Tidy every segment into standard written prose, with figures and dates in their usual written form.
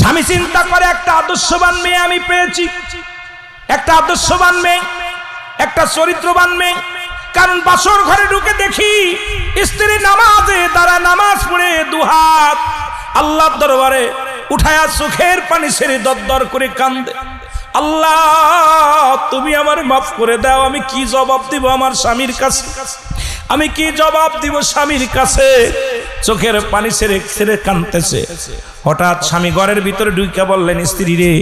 স্বামী চিন্তা করে একটা আদর্শবান মেয়ে আমি পেয়েছি, একটা আদর্শবান মেয়ে, একটা চরিত্রবান মেয়ে। কারণ বাসর ঘরে ঢুকে দেখি স্ত্রী নামাজে তারা নামাজ পড়ে দুহাত আল্লাহর দরবারে উঠায়া চোখের পানি ছেড়ে দরদর করে কান্দে, আল্লাহ তুমি আমার মাফ করে দাও। আমি কি জবাব দিব আমার স্বামীর কাছে? আমি কি জবাব দিব স্বামীর কাছে? চোখের পানি ছেড়ে ছেড়ে কাঁদতেছে। হঠাৎ স্বামী ঘরের ভিতরে ঢুকে বললেন, স্ত্রী রে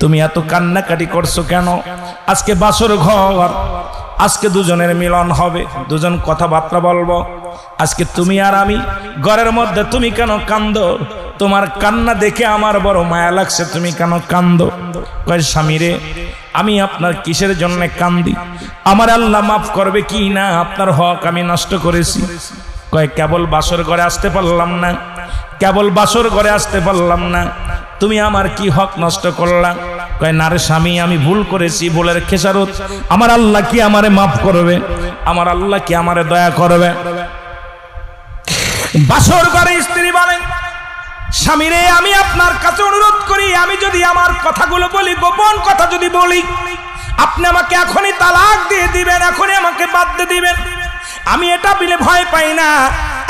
তুমি এত কান্নাকাটি করছো কেন? আজকে বাসর ঘর, আজকে দুজনের মিলন হবে, দুজন কথাবার্তা বলবো। আজকে তুমি আর আমি ঘরের মধ্যে, তুমি কেন কান্দো? তোমার কান্না দেখে আমার বড় মায়া লাগছে, তুমি কেন কান্দো? কয় স্বামী রে আমি আপনার কিসের জন্য কান্দি? আমার আল্লাহ মাফ করবে কি না? আপনার হক আমি নষ্ট করেছি। কয় কেবল বাসর ঘরে আসতে পারলাম না, কেবল বাসর ঘরে আসতে পারলাম না, তুমি আমার কি হক নষ্ট করলাম? কয় না রে স্বামী আমি ভুল করেছি, ভুলের খেসারত আমার আল্লাহ কি আমারে মাফ করবে? আমার আল্লাহ কি আমারে দয়া করবে? বাসর ঘরে স্ত্রী বলেন, স্বামী রে আমি আপনার কাছে অনুরোধ করি, আমি যদি আমার কথাগুলো বলি, গোপন কথা যদি বলি, আপনি আমাকে এখনই তালাক দিয়ে দিবেন, এখনই আমাকে বাদ দিয়ে দিবেন। আমি এটা বলে ভয় পাই না,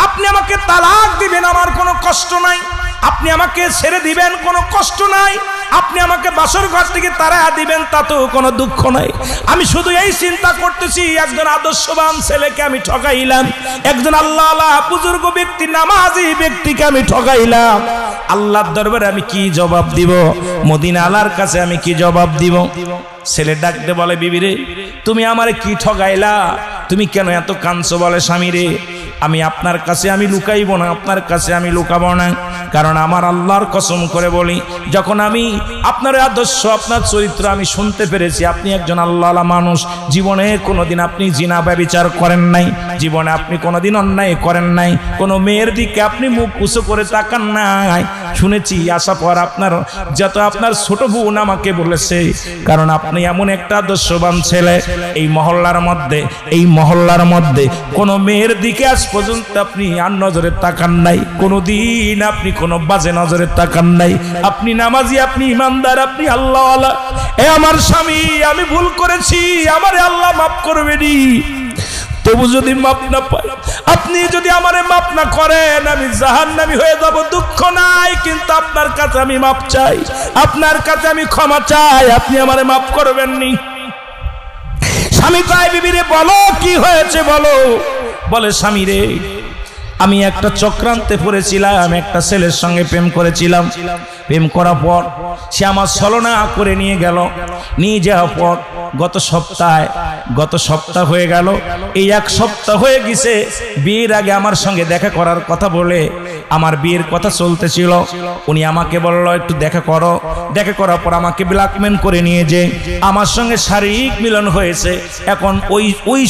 আপনি আমাকে তালাক দিবেন আমার কোনো কষ্ট নাই, আপনি আমাকে ছেড়ে দিবেন কোনো কষ্ট নাই, আপনি আমাকে বাসর ঘর থেকে তাড়া দিবেন তাতেও কোনো দুঃখ নাই। আমি শুধু এই চিন্তা করতেছি একজন আদর্শবান ছেলেকে আমি ঠকাইলাম, একজন আল্লাহ বুজুর্গ ব্যক্তি নামাজি ব্যক্তিকে আমি ঠকাইলাম। আল্লাহর দরবারে আমি কি জবাব দিব? মদিনা আলার কাছে আমি কি জবাব দিব? ছেলে ডাকতে বলে, বিবি রে তুমি আমারে কি ঠকাইলা? তুমি কেন এত কাঁদছো? বলে স্বামী রে আমি আপনার কাছে আমি লুকাইব না, আপনার কাছে আমি লুকাবো না। কারণ আমার আল্লাহর কসম করে বলি, যখন আমি আপনার আদর্শ আপনার চরিত্র আমি শুনতে পেরেছি, আপনি একজন আল্লাহওয়ালা মানুষ, জীবনে কোনোদিন আপনি জিনা ব্যভিচার করেন নাই, জীবনে আপনি কোনোদিন অন্যায় করেন নাই, কোনো মেয়ের দিকে আপনি মুখ উঁচু করে তাকান নাই। শুনেছি আসা পর আপনার যত আপনার ছোট বোন আমাকে বলেছে, কারণ আপনি এমন একটা আদর্শবান ছেলে, এই মহল্লার মধ্যে, এই মহল্লার মধ্যে কোনো মেয়ের দিকে আজ পর্যন্ত আপনি আর নজরে তাকান নাই, কোনোদিন আপনি কোনো বাজে নজরে তাকান নাই, আপনি নামাজি, আপনি ইমানদার, আপনি আল্লাহওয়ালা। এ আমার স্বামী আমি ভুল করেছি, আমারে আল্লাহ মাফ করবেনি। তবু যদি মাপ না পাই, আপনি যদি আমারে মাপ না করেন, আমি জাহান্নামী হয়ে যাব, দুঃখ নাই, কিন্তু আপনার কাছে আমি মাপ চাই, আপনার কাছে আমি ক্ষমা চাই, আপনি আমারে মাপ করবেননি। স্বামী কয়, বিবি রে বলো কি হয়েছে বলো। বলে স্বামী রে আমি একটা চক্রান্তে পড়েছিলাম, একটা ছেলের সঙ্গে প্রেম করেছিলাম, প্রেম করার পর সে আমার ছলনা করে নিয়ে গেল, নিয়ে যাওয়ার পর গত সপ্তাহ হয়ে গেল, এই এক সপ্তাহ হয়ে গেছে বিয়ের আগে আমার সঙ্গে দেখা করার কথা বলে, আমার বিয়ের কথা চলতেছিল, উনি আমাকে বলল একটু দেখা করো। দেখা করার পর আমাকে ব্ল্যাকমেল করে নিয়ে যে আমার সঙ্গে শারীরিক মিলন হয়েছে। এখন ওই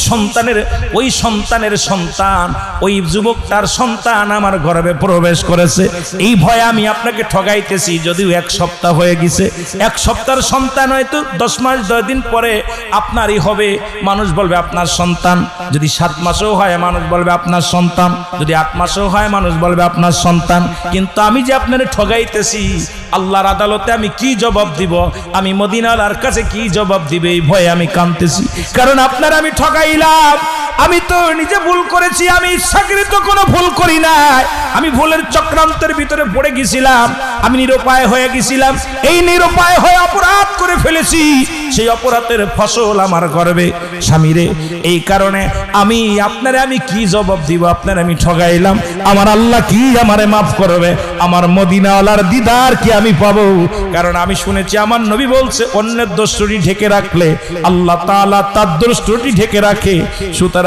সন্তানের সন্তান, ওই যুবকটার সন্তান আমার গর্ভে প্রবেশ করেছে। এই ভয়ে আমি আপনাকে ঠগাইতেছি, যদিও এক সপ্তাহ হয়ে গেছে, এক সপ্তাহের সন্তান হয়তো 10 মাস 10 দিন পরে আপনারই হবে, মানুষ বলবে আপনার সন্তান। যদি 7 মাসও হয় মানুষ বলবে আপনার সন্তান, যদি 8 মাসও হয় মানুষ বলবে আপনার সন্তান। কিন্তু আমি যে আপনারে ঠগাইতেছি, আল্লাহর আদালতে আমি কি জবাব দিব? আমি মদিনার কাছে কি জবাব দিবে? এই ভয়ে আমি কাঁদতেছি, কারণ আপনার আমি ঠগাইলাম। আমি তো নিজে ভুল করেছি, আমি ইচ্ছাকৃত কোনো ভুল করি নাই, আমি ভুলের চক্রান্তের ভিতরে পড়ে গেছিলাম, আমি নিরুপায় হয়ে গেছিলাম, এই নিরুপায় হয়ে অপরাধ করে ফেলেছি, সেই অপরাধের ফসল আমার গর্বে। স্বামী রে এই কারণে আমি আপনারে আমি কি জবাব দিব? আপনার আমি ঠগাইলাম, আমার আল্লাহ কি আমারে মাফ করবে? আমার মদিনাওয়ালার দিদার কি আমি পাবো? কারণ আমি শুনেছি আমার নবী বলছে, অন্যের দোষটি ঢেকে রাখলে আল্লাহ তাআলা তার দোষটি ঢেকে রাখে। সুতরাং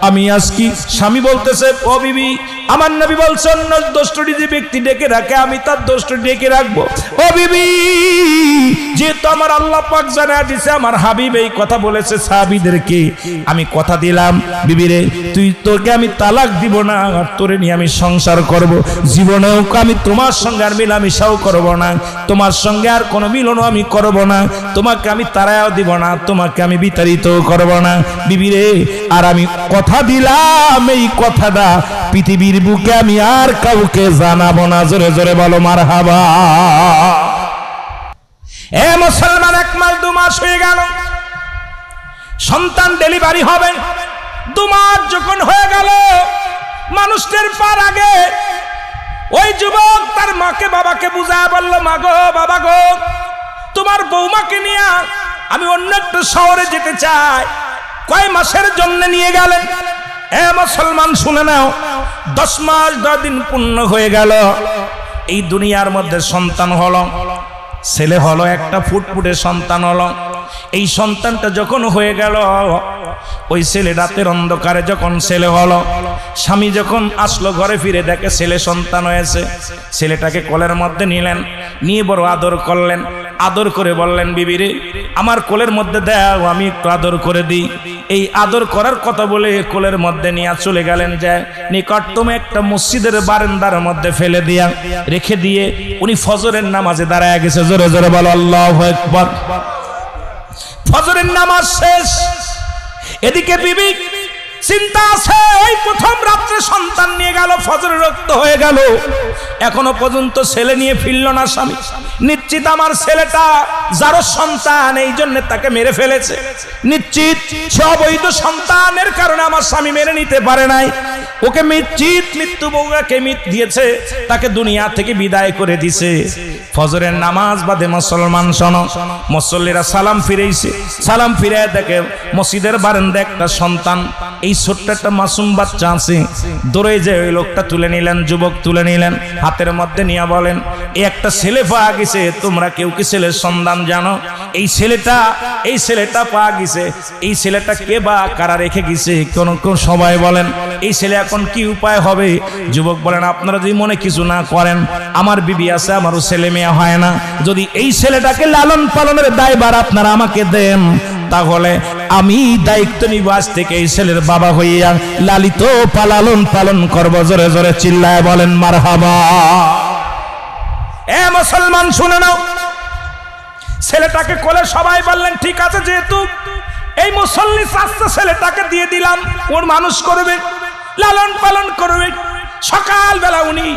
আমি আজকে স্বামী বলতেছে, ও বিবি আমার নবী বলছে অন্য দোষটি যে ব্যক্তি ঢেকে রাখে আমি তার দোষটি ঢেকে রাখবো। ও বিবি যেহেতু আমার আল্লাহ পাক জানায় দিয়েছে, আমার হাবিব এই কথা বলেছে সাহাবীদেরকে, আমি কথা দিলাম বিবি রে তোকে আমি তালাক দিব না, আর তোরে নিয়ে আমি সংসার করব, জীবনেও আমি তোমার সঙ্গে আর মিলামিশাও করব না, তোমার সঙ্গে আর কোনো মিলনও আমি করব না, তোমাকে আমি তাড়াও দিব না, তোমাকে আমি বিতাড়িত করব না বিবি রে। আর আমি কথা দিলাম, এই কথাটা পৃথিবীর বুকে আমি আর কাউকে জানাবো না। জোরে জোরে বলো মারহাবা। এ মুসলমান, 1 মাস 2 মাস হয়ে গেল, সন্তান ডেলিভারি হবে। 2 মাস যখন হয়ে গেল, মানুষের পার আগে ওই যুবক তার মাকে বাবাকে বুঝায় বলল, মা গো বাবা গো, তোমার বৌমাকে নিয়ে আমি অন্য একটা শহরে যেতে চাই। কয় মাসের জন্য নিয়ে গেলেন? এ মুসলমান শুনে নাও, 10 মাস 10 দিন পূর্ণ হয়ে গেল। এই দুনিয়ার মধ্যে সন্তান হলো, ছেলে হলো, একটা ফুটফুটে সন্তান হলো। এই সন্তানটা যখন হয়ে গেল, ওই ছেলে রাতের অন্ধকারে যখন ছেলে হলো, স্বামী যখন আসলো ঘরে ফিরে দেখে ছেলে সন্তান হয়েছে। ছেলেটাকে কোলের মধ্যে নিলেন, নিয়ে বড় আদর করলেন। আদর করে বললেন, বিবি রে আমার কোলের মধ্যে দাও, আমি একটু আদর করে দিই। এই আদর করার কথা বলে কোলের মধ্যে নিয়ে চলে গেলেন। যায় নিকটতম একটা মসজিদের বারান্দার মধ্যে ফেলে দিয়া রেখে দিয়ে উনি ফজরের নামাজে দাঁড়ায় গেছে। জোরে জোরে বলো আল্লাহু আকবার। ফজরের নামাজ শেষ, এদিকে বিবি চিন্তা আছে, ওই প্রথম রাত্রে সন্তান নিয়ে গেল, ফজরের রক্ত হয়ে গেল, এখনো পর্যন্ত ছেলে নিয়ে ফিরল না স্বামী। নিশ্চিত আমার ছেলেটা যারও সন্তান, এই জন্য তাকে মেরে ফেলেছে। নিশ্চিত সে অবৈধ সন্তানের কারণে আমার স্বামী মেরে নিতে পারে নাই। ওকে নিশ্চিত মৃত্যু বউকে দিয়েছে, তাকে দুনিয়া থেকে বিদায় করে দিছে। ফজরের নামাজ বাদে মুসলমান শোনো, মুসল্লিরা সালাম ফিরেছে। সালাম ফিরে দেখে মসজিদের বারান্দায় একটা সন্তান, এই ছোট্ট একটা মাসুম বাচ্চা আছে। দৌড়ে যে ওই লোকটা তুলে নিলেন, যুবক তুলে নিলেন, হাতের মধ্যে নিয়ে বলেন, এই একটা ছেলে পাওয়া গেছে, তোমরা কেউ কি ছেলের সন্ধান জানো? এই ছেলেটা পাওয়া গেছে। এই ছেলেটা কে বা কারা রেখে গেছে? কোন সবাই বলেন এই ছেলে এখন কি উপায় হবে? যুবক বলেন, আপনারা যদি মনে কিছু না করেন, আমার বিবি আছে, আমারও ছেলে মেয়ে হয় না, যদি এই ছেলেটাকে লালন পালনের দায়ভার আপনারা আমাকে দেন, তাহলে আমি দায়িত্ব নিব আজ থেকে এই ছেলের বাবা হইয়া লালিত লালন পালন করব। জোরে জোরে চিল্লায় বলেন মারহাবা। এ মুসলমান শুনে নাও, ছেলেটাকে কোলে সবাই বললেন, ঠিক আছে, যেহেতু এই মুসল্লি চাচা ছেলেটাকে দিয়ে দিলাম, ওর মানুষ করবে, লালন পালন করবে। সকালবেলা উনি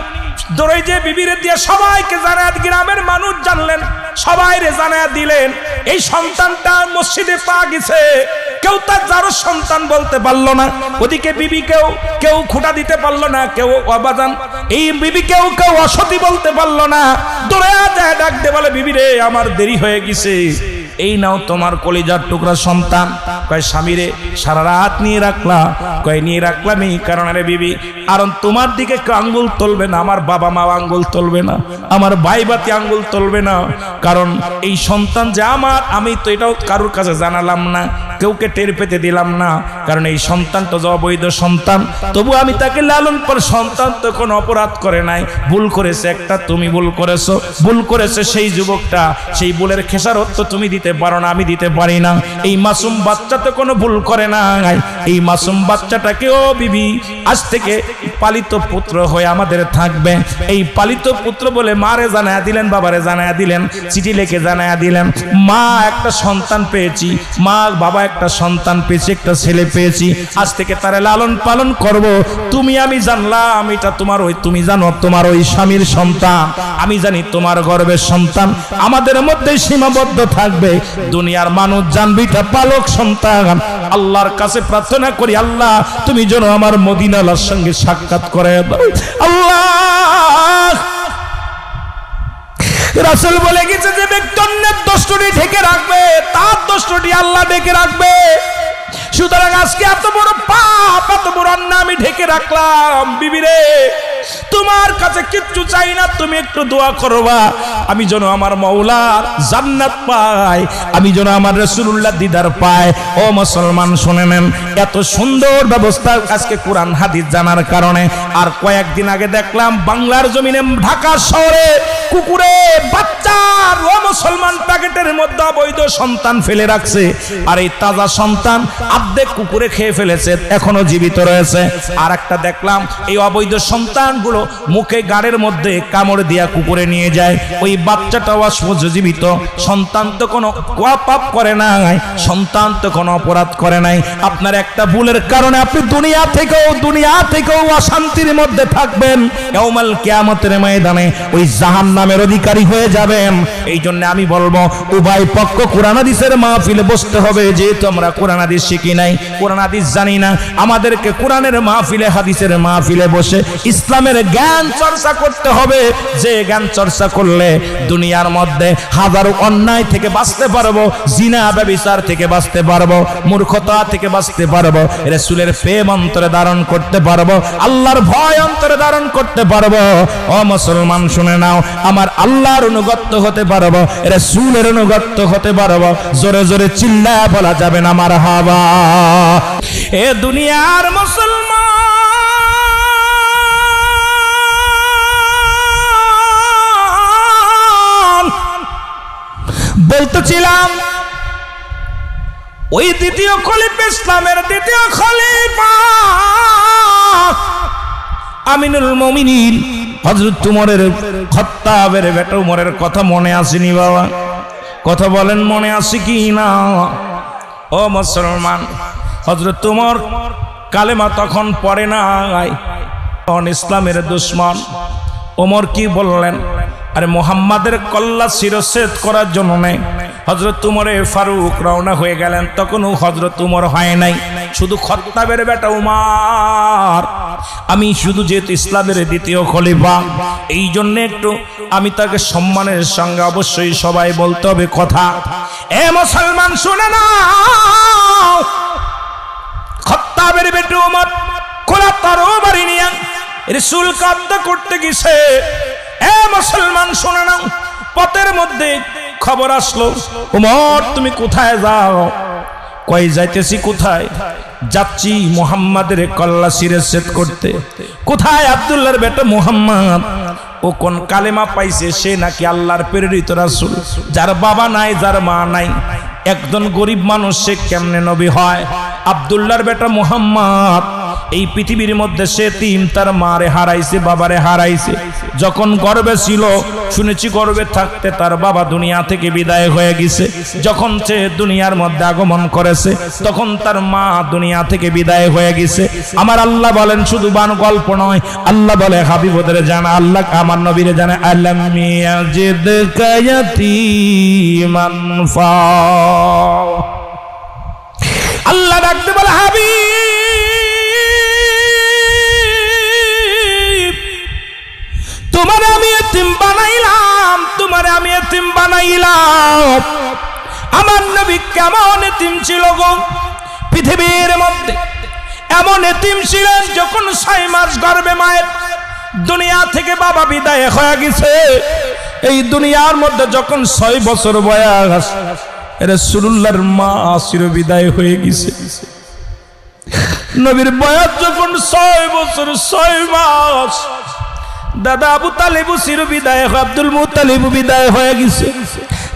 দৌড়ে যে বিবিরে দিয়ে সবাইকে জানায়, গ্রামের মানুষ জানলেন, সবাই রে জানায় দিলেন এই সন্তানটা মসজিদে পাওয়া গেছে। কেউ তার যারও সন্তান বলতে পারলো না। ওদিকে বিবি কেউ খুঁটা দিতে পারলো না, কেউ অবাজান, এই বিবি কেউ অসতী বলতে পারলো না। দৌড়ে যায় ডাক দে বলে, বিবি রে আমার দেরি হয়ে গেছে, এই নাও তোমার কলিজার টুকরা সন্তান। কয় স্বামী রে সারা রাত নিয়ে রাখলা? কয় নিয়ে রাখলাম এই কারণে রে বিবি, কারণ তোমার দিকে কেউ আঙ্গুল তুলবে না, আমার বাবা মা আঙ্গুল তুলবে না, আমার ভাই বাতি আঙ্গুল তুলবে না, কারণ এই সন্তান যে আমার, আমি তো এটাও কারোর কাছে জানালাম না, কেউকে টের পেতে দিলাম না, কারণ এই সন্তানটা যে অবৈধ সন্তান, তবু আমি তাকে লালন পালন। সন্তান তো কোনো অপরাধ করে নাই, ভুল করেছে একটা, তুমি ভুল করেছো, ভুল করেছে সেই যুবকটা, সেই ভুলের খেসারত তো তুমি দিতে পারো না, আমি দিতে পারি না। এই মাসুম বাচ্চা তো কোনো ভুল করে না, এই মাসুম বাচ্চাটাকে ও বিবি আজ থেকে পালিত পুত্র হয়ে আমাদের থাকবে। এই পালিত পুত্র বলে মারে জানায়া দিলেন, বাবারে জানায়া দিলেন, চিঠি লিখে জানায়া দিলেন, মা একটা সন্তান পেয়েছি, মা বাবা একটা সন্তান পেয়েছি, একটা ছেলে পেয়েছি, আজ থেকে তারে লালন পালন করব। তুমি আমি জানলাম এটা তোমার ওই, তুমি জানো তোমার ওই স্বামীর সন্তান, আমি জানি তোমার গর্ভের সন্তান, আমাদের মধ্যে সীমাবদ্ধ থাকবে। দুনিয়ার মানুষ জানবে এটা পালক সন্তান। আল্লাহর কাছে প্রার্থনা করি, আল্লাহ তুমি যেন আমার মদিনার সঙ্গে সাক্ষাৎ করে দাও। আল্লাহ রাসূল বলে গেছে যে ব্যক্তি অন্যের দোষটি ঢেকে রাখবে, তার দোষটি আল্লাহ ঢেকে রাখবে। সুতরাং আজকে এত বড় পাপ, এত বড় অন্যায় আমি ঢেকে রাখলাম। বিবি রে তোমার কাছে কিচ্ছু চাই না, তুমি একটু দোয়া করবা আমি যেন আমার মাওলার জান্নাত পাই, আমি যেন আমার রাসূলুল্লাহ দিদার পাই। ও মুসলমান শুনে নেন, এত সুন্দর ব্যবস্থা আজকে কোরআন হাদিস জানার কারণে। আর কয়েকদিন আগে দেখলাম বাংলার জমিনে ঢাকা শহরে কুকুরে বাচ্চার, ও মুসলমান প্যাকেটের মধ্যে অবৈধ সন্তান ফেলে রাখছে, আর এই তাজা সন্তান অর্ধেক কুকুরে খেয়ে ফেলেছে, এখনো জীবিত রয়েছে। আর একটা দেখলাম এই অবৈধ সন্তানগুলো মুখে গাড়ের মধ্যে কামড় দিয়া কুকুরে নিয়ে যায়। ওই বাচ্চাটাও জীবিত, সন্তান তো কোনো পাপ করে নাই, সন্তান তো কোনো অপরাধ করে নাই। আপনার একটা ভুলের কারণে আপনি দুনিয়া থেকেও অশান্তির মধ্যে থাকবেন, ইয়াউমাল কিয়ামতের ময়দানে ওই জাহান্নামের অধিকারী হয়ে যাবেন। এই জন্য আমি বলবো উভয় পক্ষ কোরআন হাদিসের মাহফিলে বসতে হবে। যেহেতু আমরা কোরআন হাদিস শিখি নাই, কোরআন হাদিস জানি না, আমাদেরকে কোরআনের মাহফিলে, হাদিসের মাহফিলে বসে ইসলামের জ্ঞান চর্চা করতে হবে। যে জ্ঞান চর্চা করলে দুনিয়ার মধ্যে হাজারো অন্যায় থেকে বাঁচতে পারবো, জিনা ব্যভিচার থেকে বাঁচতে পারবো, মূর্খতা থেকে বাঁচতে পারবো, রাসূলের প্রেম অন্তরে ধারণ করতে পারবো, আল্লাহর ভয় অন্তরে ধারণ করতে পারবো। ও মুসলমান শুনে নাও, আমার আল্লাহর অনুগত হতে পারবো, রাসূলের অনুগত হতে পারবো। জোরে জোরে চিল্লায়া বলা যাবে না মারহাবা। এ দুনিয়ার মুসলমান, বলতেছিলাম ওই দ্বিতীয় খলিফা, ইসলামের দ্বিতীয় খলিফা আমিনুল মুমিনিন হযরত উমরের খাত্তাবের বেটা উমরের কথা মনে আসেনি বাবা? কথা বলেন, মনে আসে কি না? ও মুসলমান, হযরত উমর কালেমা তখন পড়ে নাই, ইসলামের দুশমন। ওমর কি বললেন? আরে মুহাম্মাদের কল্লা শিরচ্ছেদ করার জন্য নেই। হযরত উমরে ফারুক রওনা হয়ে গেলেন, তখনও হযরত উমর হয় নাই, শুধু খাত্তাবের বেটা উমর। আমি শুধু যেহেতু ইসলামের দ্বিতীয় খলিফা, এই জন্য একটু আমি তাকে সম্মানের সঙ্গে অবশ্যই সবাই বলতে হবে কথা। এ মুসলমান শুনে নাও, খাত্তাবের বেটা উমর খোলা তরবারি নিয়ে রাসূল কাদ্দা করতে গেছে। এ মুসলমান শুনে নাও, পথের মধ্যে খবর আসলো, উমর তুমি কোথায় যাও? কই যাইতেছি? কোথায় যাচ্ছি? মুহাম্মাদের কল্লা শিরচ্ছেদ করতে। কোথায়? আব্দুল্লাহর বেটা মুহাম্মদ। ও কোন কালেমা পাইছে, সে নাকি আল্লাহর প্রেরিত রাসূল, যার বাবা নাই, যার মা নাই, একজন গরিব মানুষ, সে কেমনে নবী হয়? আব্দুল্লাহর বেটা মুহাম্মদ এই পৃথিবীর মধ্যে সে তিন, তার মারে হারাইছে, বাবারে হারাইছে। যখন গর্ভে ছিল, শুনেছি গর্ভে থাকতে তার বাবা দুনিয়া থেকে বিদায় হয়ে গেছে। যখন সে দুনিয়ার মধ্যে আগমন করেছে, তখন তার মা দুনিয়া থেকে বিদায় হয়ে গেছে। আমার আল্লাহ বলেন, শুধু বান গল্প নয়, আল্লাহ বলে হাবিবদের জানা, আল্লাহ আমার নবীরে জানে, আলাম ইয়াজিদকা ইয়াতীমান ফা। আল্লাহ ডাকতে বলে, হাবিব তোমারে আমি এতিম বানাইলাম, তোমারে আমি এতিম বানাইলাম। আমার নবী কেমন এতিম ছিল গো? পৃথিবীর মধ্যে এমন এতিম ছিলেন, যখন 6 মাস গর্ভে মায়ের দুনিয়া থেকে বাবা বিদায় হয়ে গেছে। এই দুনিয়ার মধ্যে যখন 6 বছর বয়স, রাসূলুল্লাহর মা চির বিদায় হয়ে গেছে। নবীর বয়স যখন 6 বছর 6 মাস, দাদা আবু তালেব চির বিদায়, আব্দুল মুত্তালিব বিদায় হয়ে গেছে।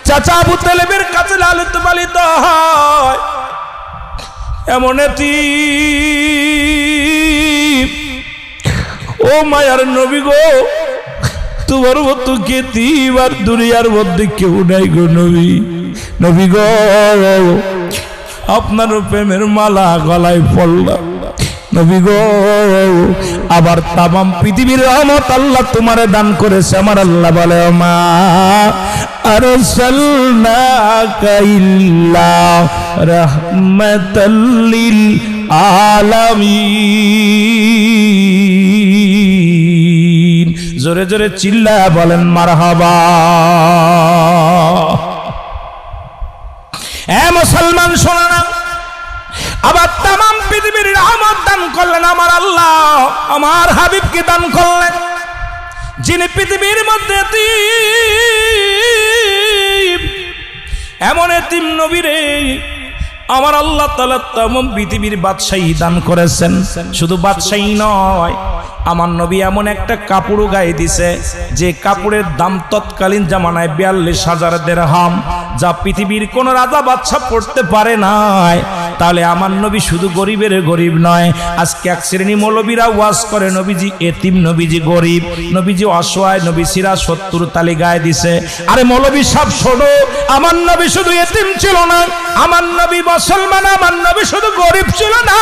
চাচা আবু তালেবের কাছে লালিত পালিত হয়। এমন এতিম, ও মায়ার নবী গো, তোমার মতো এতিম আর দুনিয়ার মধ্যে কেউ নাই গো নবী। নবী গো, আপনার প্রেমের মালা গলায় পড়লাম নবী গো। আবার তামাম পৃথিবীর রহমত আল্লাহ তোমারে দান করেছে। আমার আল্লাহ বলে, মা আরসালনাকা ইল্লা রাহমাতাল লিল আলামিন। জোরে জোরে চিল্লা বলেন মারহাবা। এ মুসলমান শোনো না, আবার তামাম পৃথিবীর রহমত দান করলেন আমার আল্লাহ, আমার হাবিবকে দান করলেন, যিনি পৃথিবীর মধ্যে এতিম, এমন এতিম নবী রে আমার আল্লাহ তাআলা तमाम পৃথিবীর বাদশাহী দান করেছেন। শুধু বাদশাহী নয়, আমার নবী এমন একটা কাপড়ও গায়ে দিছে যে কাপড়ের দাম তৎকালীন জামানায় ৪২,০০০ দিরহাম, যা পৃথিবীর কোন রাজা বাদশা পড়তে পারে নাই। তাহলে আমার নবী শুধু গরিবের গরিব নয়। আজকে এক শ্রেণী মৌলবীরা ওয়াজ করে নবীজি এতিম, নবীজি গরিব, নবীজি অসহায়, নবী সিরা ৭০ তালি গায়ে দিছে। আরে মৌলবী সব শোনো, আমার নবী শুধু এতিম ছিল না, আমার নবী মুসলমান, আমার নবী শুধু গরিব ছিল না,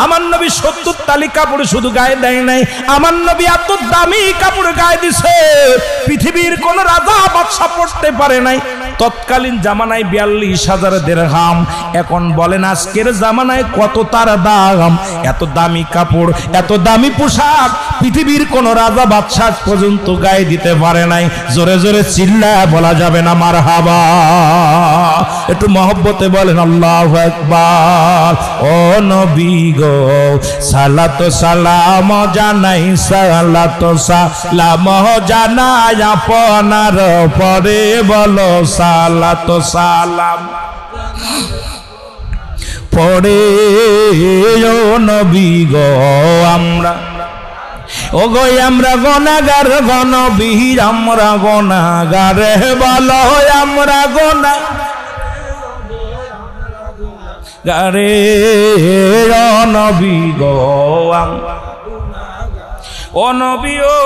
আমার নবী ৭০ তালি কাপড় শুধু গায়ে দেয় নাই, আমার নবী এত দামি কাপড় গায়ে দিছে পৃথিবীর কোন রাজা বাদশা পড়তে পারে নাই। তৎকালীন জামানায় ৪২,০০০ দিরহাম। এখন বলেন আজকের জামানায় কত তার দাম? এত দামি কাপড়, এত দামি পোশাক পৃথিবীর কোন রাজা বাদশা পর্যন্ত গায়ে দিতে পারে নাই। জোরে জোরে চিল্লায় বলা যাবে না মারহাবা? একটু মহব্বতে বলেন আল্লাহু আকবার। ও নবী গো সালাত সালাম জানাই, সালাত সালাম জানাই আপনার পরে বলো সালাত সালাম পরে ও নবী গো আমরা, ও গো আমরা গুনাহগার গো নবী, আমরা গুনাহগার বলো আমরা গুনাহগারে ও নবী গো, ও নবী ও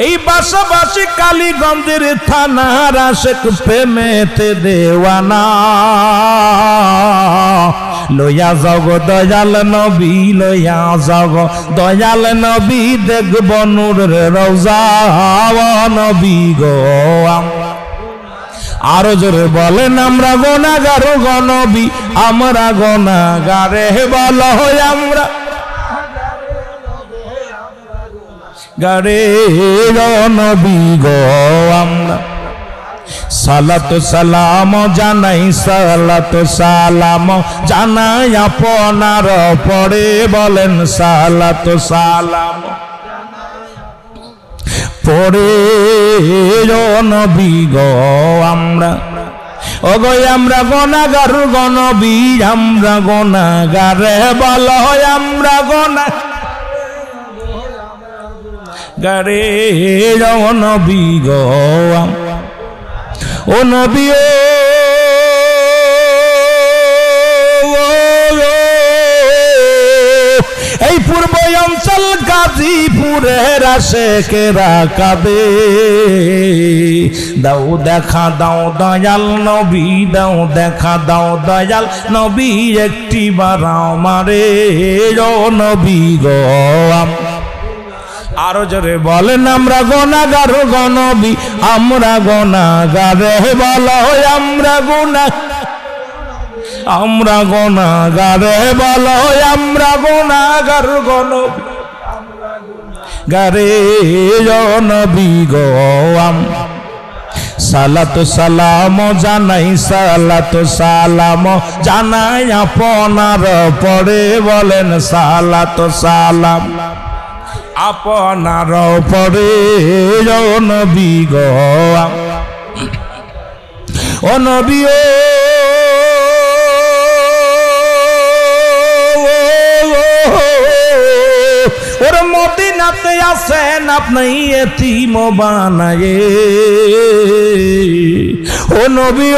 এই পাশাপাশি কালীগঞ্জের থানার আশেক প্রেমেতে দেওয়ানা, লইয়া যাও দয়াল নবী, লইয়া যাও দয়াল নবী, দেখব নূরের রওজা নবী গো। আরো জোরে বলেন আমরা গুনাহগার গো নবী, আমরা গুনাহগারে বলো আমরা গারে নবী গো আমরা। সালাত সালাম জানাই, সালাত সালাম জানাই আপনার পরে বলেন সালাত সালাম পরে নবী গো আমরা। ও গো আমরা গুনাহগার গো নবী, আমরা গুনাহগারে বলো আমরা গুনাহগারে ও নবী গো। ও নবী এই পূর্ব অঞ্চল গাজীপুরের আশেকেরা কাঁদে, দাও দেখা দাও দয়াল নবী, দাও দেখা দাও দয়াল নবী, একটি বার আমারে ও নবী গো। আরো জোরে বলেন আমরা গুনাহগার গো নবী, আমরা গুনাহগারে বলো আমরা আমরা গুনাহগারে বলো আমরা গুনাহগার গো নবী গারে ও নবী গো। সালাত সালাম জানাই, সালাত সালাম জানাই আপনার পরে বলেন সালাত সালাম আপনার পরে ও নবী গো। ও নবী ওর মদিনাতে আছেন আপনি এতিম বানায়ে, ও নবী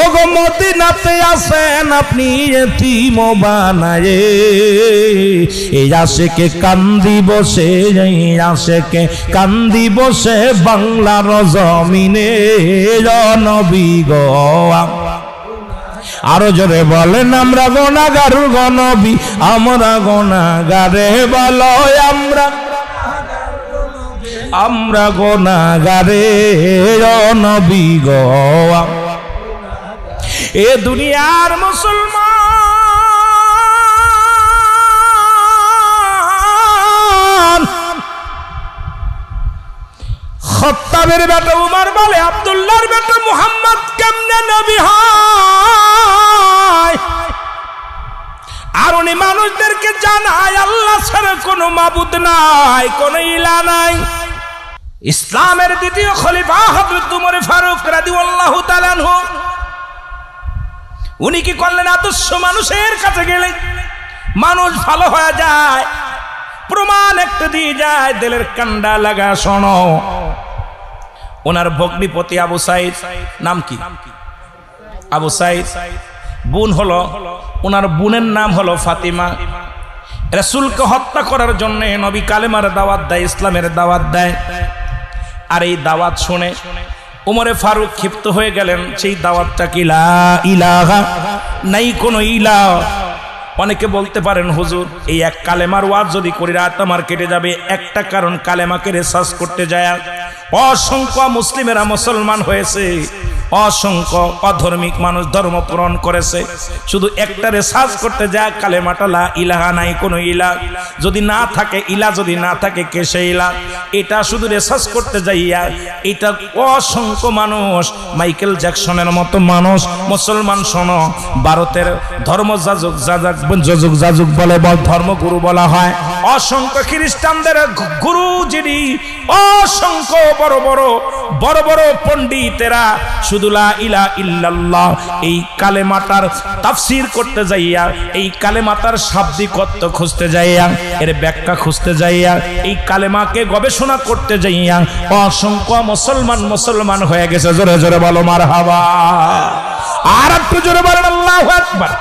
ও গো মদিনাতে আছেন আপনি এতিম বানায়ে। এই আশেকে কান্দি বসে, এই আশেকে কান্দি বসে বাংলার জমিনে নবী গো। আরো জোরে বলেন আমরা গুনাহগার গো নবী, আমরা গুনাহগারে বলো আমরা গুনাহগারে ও নবী গো। এ দুনিয়ার মুসলমান খাত্তাবের বেটা উমর বলে আব্দুল্লাহর বেটা মুহাম্মদ কেমনে নবী হয়? আর উনি মানুষ মানুষদেরকে জানায় আল্লাহ ছাড়া কোনো মাবুদ নাই, কোনো ইলা নাই। ইসলামের দ্বিতীয় খলিফা হযরত উমর ফারুক রাদিয়াল্লাহু তাআলা আনহু, উনি কি করলেন? আদর্শ মানুষের কাছে গেলে মানুষ ভালো হয়ে যায়, প্রমাণ একটা দিয়ে যায়, দিলের কান্ডা লাগা। শোনো, ওনার ভগ্নিপতি আবু সাইদ, নাম কি? আবু সাইদ। বোন হলো, ওনার বোনের নাম হলো ফাতিমা। রাসূলকে হত্যা করার জন্য নবী কালেমার দাওয়াত দেয়, ইসলামের দাওয়াত দেয়। আর এই দাওয়াত শুনে উমরে ফারুক ক্ষিপ্ত হয়ে গেলেন। সেই দাওয়াতটা কি? লা ইলাহা, নাই কোনো ইলাহ। অনেকে বলতে পারেন হুজুর এই এক কালেমার ওয়াজ যদি করি রাত আমার কেটে যাবে। একটা কারণ, কালেমাকে রিসার্চ করতে যায় অসংখ্য মুসলিমেরা মুসলমান হয়েছে, অসংখ্য অধার্মিক মানুষ ধর্ম পূরণ করেছে। শুধু একটা রিসার্চ করতে যায় কালেমাটা লা ইলাহা, নাই কোনো ইলাহ। যদি না থাকে ইলাহ, যদি না থাকে কে সেই ইলাহ, এটা শুধু রিসার্চ করতে যাইয়া এটা অসংখ্য মানুষ, মাইকেল জ্যাকসনের মতো মানুষ মুসলমান। শোনো, ভারতের ধর্মযাজক যাজক বলে, ধর্মগুরু বলা হয়। অসংখ্য খ্রিস্টানদের গুরু যিনি, অসংখ্য বড় বড় পণ্ডিতেরা শুধু লা ইলাহা ইল্লাল্লাহ এই কালেমাটার তাফসীর করতে যাইয়া, এই কালেমাটার শাব্দিক অর্থ খুঁজতে যাইয়া, এর ব্যাখ্যা খুঁজতে যাইয়া, এই কালেমাকে গবেষণা করতে যাইয়া অসংখ্য মুসলমান হয়ে গেছে। জোরে জোরে বলো মারহাবা। আর একটু জোরে বলেন আল্লাহু আকবার।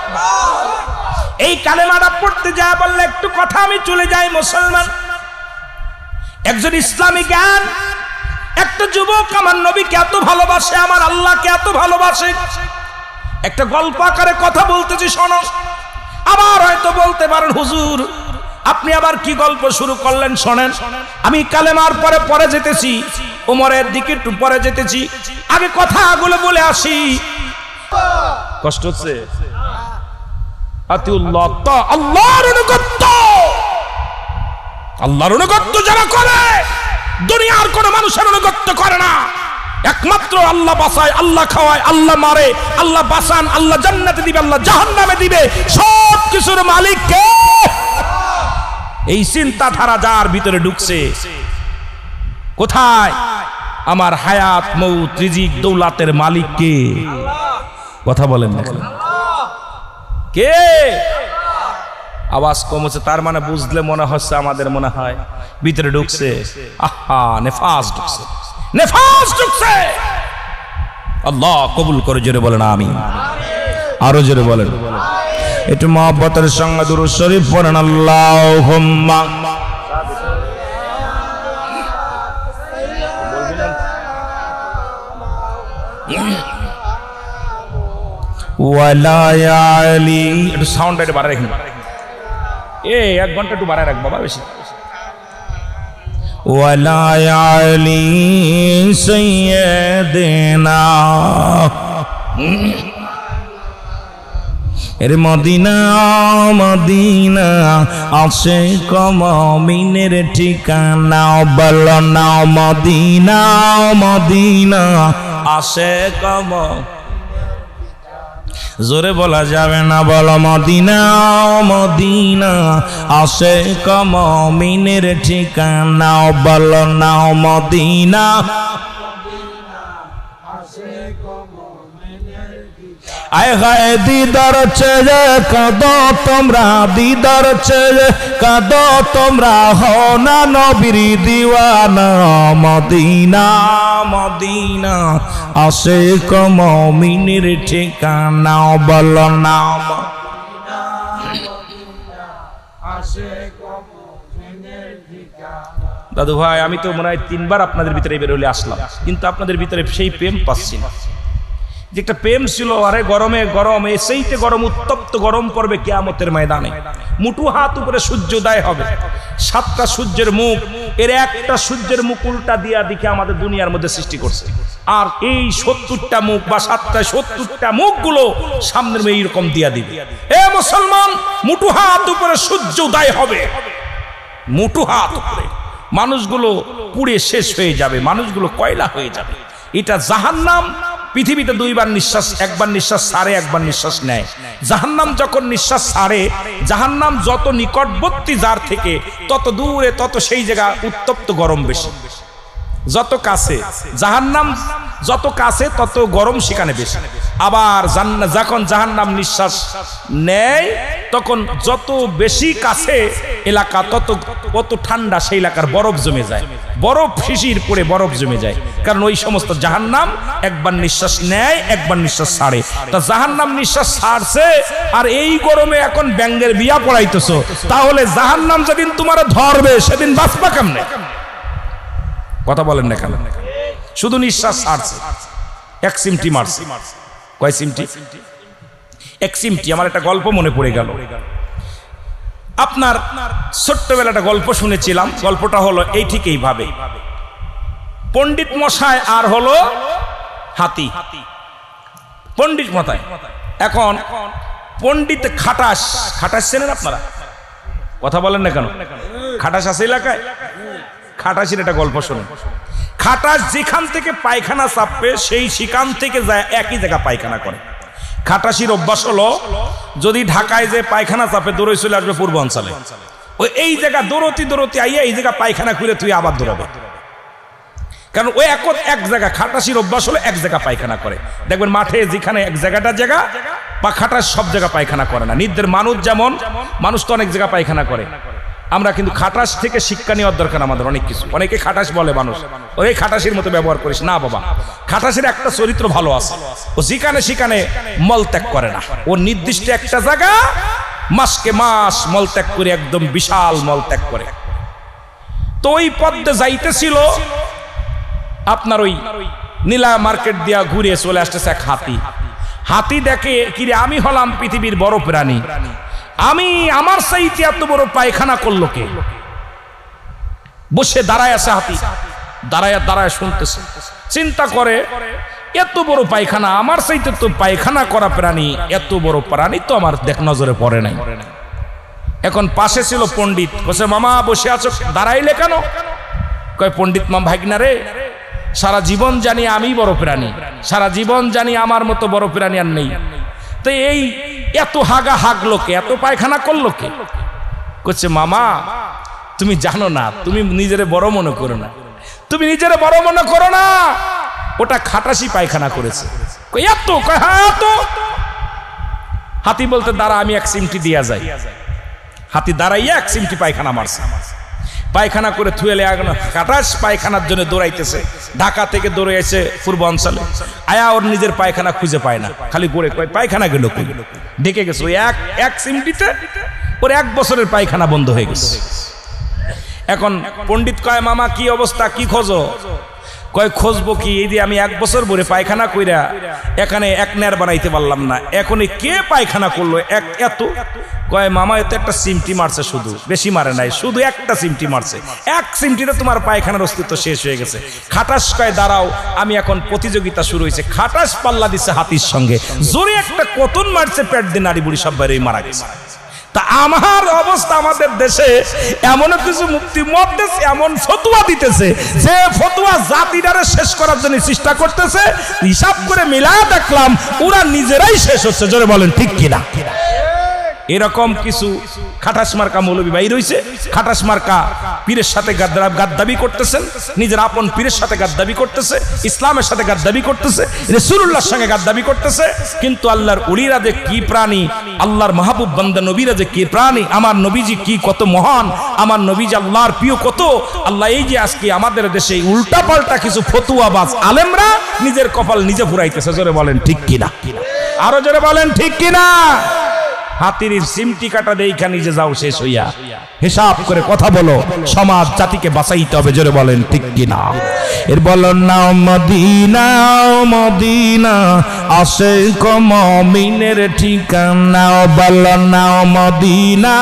এই কালেমাটা পড়তে যায় বললে একটু কথা আমি চলে যাই মুসলমান। একজন ইসলামী জ্ঞান, একটা যুবক আমার নবীকে এত ভালোবাসে, আমার আল্লাহকে এত ভালোবাসে। একটা গল্প আকারে কথা বলতেছি, শোনো। আবার হয়তো বলতে পারেন হুজুর আপনি আবার কি গল্প শুরু করলেন? শোনেন, আমি কালেমার পরে যেতেছি, ওমরের দিকে একটু পরে যেতেছি, আগে কথাগুলো বলে আসি। কষ্ট হচ্ছে? আতিউল্লাহ, আল্লাহর অনুগত্য, আল্লাহর অনুগত্য যারা করে দুনিয়ার কোন মানুষের অনুগত্য করে না। একমাত্র আল্লাহ বাঁচায়, আল্লাহ খাওয়ায়, আল্লাহ মারে, আল্লাহ বাঁচান, আল্লাহ জান্নাতে দিবে, আল্লাহ জাহান্নামে দিবে, সব কিছুর মালিক কে? এই চিন্তাধারা যার ভিতরে ঢুকছে, কোথায়? আমার হায়াত মউত রিজিক দৌলাতের মালিক কে? কথা বলেন না কে? আওয়াজ কম হচ্ছে, তার মানে বুঝলে মনে হচ্ছে আমাদের মনে হয় ভিতরে ঢুকছে। আহা, নেফাস ঢুকছে, নেফাস ঢুকছে। আল্লাহ কবুল করে, জোরে বলেন আমিন। আরো জোরে বলেন। একটু মহব্বতের সঙ্গে দুরূদ শরীফ পড়েন। আল্লাহুম্মা ওয়ালা আলি। একটু সাউন্ড একটু বাড়ায় রাখেন। 1 ঘন্টা একটু বাড়ায় রাখ বাবা, বেশি। ওয়ালা আলি সাইয়্যিদিনা, এর মদিনা মদিনা আশিক মুমিনের ঠিকানা, বলো না মদিনা মদিনা আশিক। জোরে বলা যাবে না, বলো মদিনা মদিনা আশিক মুমিনের ঠিকানা, বলো না মদিনা। আয় হায় দিদার চেয়ে কাঁদো তোমরা, দিদার চেয়ে কাঁদো তোমরা, হও না নবীর দিওয়ানা, মদিনা মদিনা আশিক মুমিনের ঠিকানা, বলো না মদিনা মদিনা আশিক মুমিনের ঠিকানা। দাদু ভাই, আমি তো মনে হয় 3 বার আপনাদের ভিতরে বের হলে আসলাম, কিন্তু আপনাদের ভিতরে সেই প্রেম পাচ্ছি না। যে একটা প্রেম ছিল, আরে গরমে গরম, সেইতে গরম, উত্তপ্ত গরম পড়বে কিয়ামতের ময়দানে। মুঠু হাত উপরে সূর্যোদয় হবে, 7টা সূর্যের মুখ, এর একটা সূর্যের মুখ উল্টা দিয়া দিকে আমাদের দুনিয়ার মধ্যে সৃষ্টি করছে। আর এই 70টা মুখ বা 70টা মুখগুলো সামনের মেয়ে এইরকম দিয়া দিবে। এ মুসলমান, মুঠু হাত উপরে সূর্যোদয় হবে, মুঠু হাত উপরে। মানুষগুলো পুড়ে শেষ হয়ে যাবে, মানুষগুলো কয়লা হয়ে যাবে। এটা জাহান্নাম পৃথিবীতে দুইবার নিঃশ্বাস, একবার নিঃশ্বাস ছাড়ে, একবার নিঃশ্বাস নেয়। জাহান্নাম যখন নিঃশ্বাস ছাড়ে, জাহান্নাম যত নিকটবর্তী যার থেকে তত দূরে তত সেই জায়গা উত্তপ্ত গরম বেশি। যত কাছে জাহান্নাম, যত কাছে তত গরম সেখানে বেশি। আবার যখন জাহান্নাম নিঃশ্বাস নেয় তখন যত বেশি কাছে এলাকা তত ঠান্ডা, সেই এলাকার বরফ জমে যায়, বরফ শিশির পড়ে বরফ জমে যায়। কারণ ওই সমস্ত জাহান্নাম একবার নিঃশ্বাস নেয়, একবার নিঃশ্বাস ছাড়ে। তা জাহান্নাম নিঃশ্বাস ছাড়ছে আর এই গরমে এখন ব্যাঙ্গের বিয়া পড়াইতেছো, তাহলে জাহান্নাম যেদিন তোমার ধরবে সেদিন বাঁচবা কেমনে? কথা বলেন না কেন? শুধু নিঃশ্বাস ছাড়ছে, এক সিমটি মারছে। কয় সিমটি? এক সিমটি। আমার একটা গল্প মনে পড়ে গেল। আপনার ছোট্টবেলা একটা গল্প শুনেছিলাম। গল্পটা হলো এই ঠিক এইভাবে, পণ্ডিত মশাই আর হলো হাতি। পণ্ডিত মশাই, এখন পণ্ডিত খাটাস, খাটাস চেনেন আপনারা? কথা বলেন না কেন? খাটাস আছে এলাকায়? খাটাসের একটা গল্প শুনুন। খাটাস যেখান থেকে পায়খানা চাপবে সেই সেখান থেকে যায় একই জায়গা পায়খানা করে। খাটাসির অভ্যাস হলো যদি ঢাকায় যে পায়খানা চাপে দৌড়ে চলে আসবে পূর্বাঞ্চলে, ওই এই জায়গা দৌড়তি আইয়া এই জায়গা পায়খানা খুলে তুই আবার দৌড়াবে। কারণ ওই এক জায়গা খাটাসির অভ্যাস হলো এক জায়গা পায়খানা করে। দেখবেন মাঠে যেখানে এক জায়গাটা জায়গা বা খাটাস সব জায়গা পায়খানা করে না। নির্দের মানুষ যেমন, মানুষ তো অনেক জায়গা পায়খানা করে। আমরা কিন্তু খাটাস থেকে শিক্ষা নেওয়ার দরকার আমাদের অনেক কিছু। অনেকে খাটাস বলে মানুষ, ওই খাটাসের মতো ব্যবহার করিস না বাবা। খাটাসের একটা চরিত্র ভালো আছে, ও যেখানে সেখানে মল ত্যাগ করে না। ও নির্দিষ্ট একটা জায়গা মাসকে মাস মল ত্যাগ করে, একদম বিশাল মল ত্যাগ করে। তো ওই পথে যাইতেছিল আপনার ওই নীলা মার্কেট দিয়া ঘুরে চলে আসতেছে এক হাতি। হাতি দেখে কিরে আমি হলাম পৃথিবীর বড় প্রাণী, আমি আমার চাইতে এত বড় পায়খানা করলো কে? বসে দাঁড়ায় আছে হাতি, দাঁড়ায় শুনতেছে, চিন্তা করে এত বড় পায়খানা, আমার চাইতে তো পায়খানা করা প্রাণী, এত বড় প্রাণী তো আমার দেখ নজরে পড়ে নাই। এখন পাশে ছিল পণ্ডিত, বসে মামা বসে আছো দাঁড়াইলে কেন? কয় পণ্ডিত মামা ভাগনা রে, সারা জীবন জানি আমি বড় প্রাণী, সারা জীবন জানি আমার মতো বড় প্রাণী আর নেই, তো এই এত হাগা হাগলো কে, এত পায়খানা করলো কে? কচ্ছে মামা তুমি জানো না, তুমি নিজেরে বড় মনে করো না, তুমি নিজেরে বড় মনে করো না, ওটা খাটাসি পায়খানা করেছে। এত কয় হ্যাঁ তো। হাতি বলতে দাঁড়া আমি এক সিমটি দিয়া যাই। হাতি দাঁড়াইয়া এক সিমটি পায়খানা মারছে। পায়খানা করে থুয়েলে খাটাস পায়খানার জন্য দৌড়াইতেছে। ঢাকা থেকে দৌড়ে এসে পূর্বাঞ্চলে আয়া ওর নিজের পায়খানা খুঁজে পায় না, খালি গড়ে কয় পায়খানা গেল কই, ডেকে গেছে ওই এক সিমটিতে ওর 1 বছরের পায়খানা বন্ধ হয়ে গেছে। এখন পণ্ডিত কয় মামা কি অবস্থা, কি খোঁজো? কয় খুঁজবো কি, এই যে আমি 1 বছর ভরে পায়খানা কইরা এখানে এক নেয়ার বানাইতে পারলাম না, এখন কে পায়খানা করলো এত? কয় মামা এত একটা সিমটি মারছে, শুধু বেশি মারে নাই, শুধু একটা সিমটি মারছে, এক সিমটিতে তোমার পায়খানার অস্তিত্ব শেষ হয়ে গেছে। খাটাস কয় দাঁড়াও, আমি এখন প্রতিযোগিতা শুরু হয়েছে। খাটাস পাল্লা দিচ্ছে হাতির সঙ্গে, জোরে একটা কতন মারছে, পেট দিয়ে নারী বুড়ি সব বাইরে মারা গেছে। তা আমার অবস্থা, আমাদের দেশে এমন কিছু মুক্তি মত দেশ এমন ফতোয়া দিতেছে যে ফতোয়া জাতিটারে শেষ করার জন্য চেষ্টা করতেছে। হিসাব করে মিলা দেখলাম ওরা নিজেরাই শেষ হচ্ছে। জোরে বলেন ঠিক কিনা? এরকম কিছু খাটাস মার্কা মৌলবী ভাই রয়েছে, খাটাস মার্কা পীরের সাথে গাদ্দাবি করতেছেন, নিজের আপন পীরের সাথে গাদ্দাবি করতেছে, ইসলামের সাথে গাদ্দাবি করতেছে, রাসূলুল্লাহর সঙ্গে গাদ্দাবি করতেছে। কিন্তু আল্লাহর ওলিরা যে কি প্রাণী, আল্লাহর মাহবুব বান্দা নবীরা যে কি প্রাণী, আমার নবীজি কি কত মহান, আমার নবীজি আল্লাহর প্রিয় কত। আল্লাহ এই যে আজকে আমাদের দেশে উল্টা পাল্টা কিছু ফতুয়াবাজ আলেমরা নিজের কপাল নিজে ফুরাইতেছে। জোরে বলেন ঠিক কিনা? আরো জোরে বলেন ঠিক কিনা? হাতির সিমটি কাটা দেইখা নিজে যাও শেষ হইয়া, হিসাব করে কথা বলো, সমাজ জাতিকে বাঁচাইতে হবে। জোরে বলেন ঠিক কিনা? এর বলেন নাও মদিনা, মদিনা আশিক মুমিনের ঠিকানা, বলেন নাও মদিনা।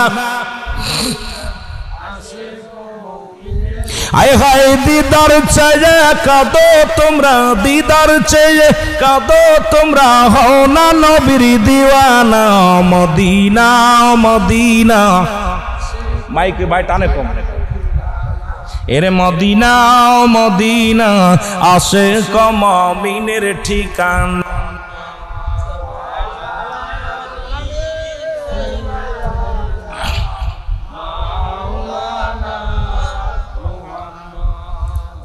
আয় হায় দিদার চেয়ে কাঁদো তোমরা, দিদার চেয়ে কাঁদো তোমরা, হও না নবীর দিওয়ানা, মদিনা মদিনা। মাইকে ভাই টানে কম, এরে মদিনা মদিনা আশিক মুমিনের ঠিকানা।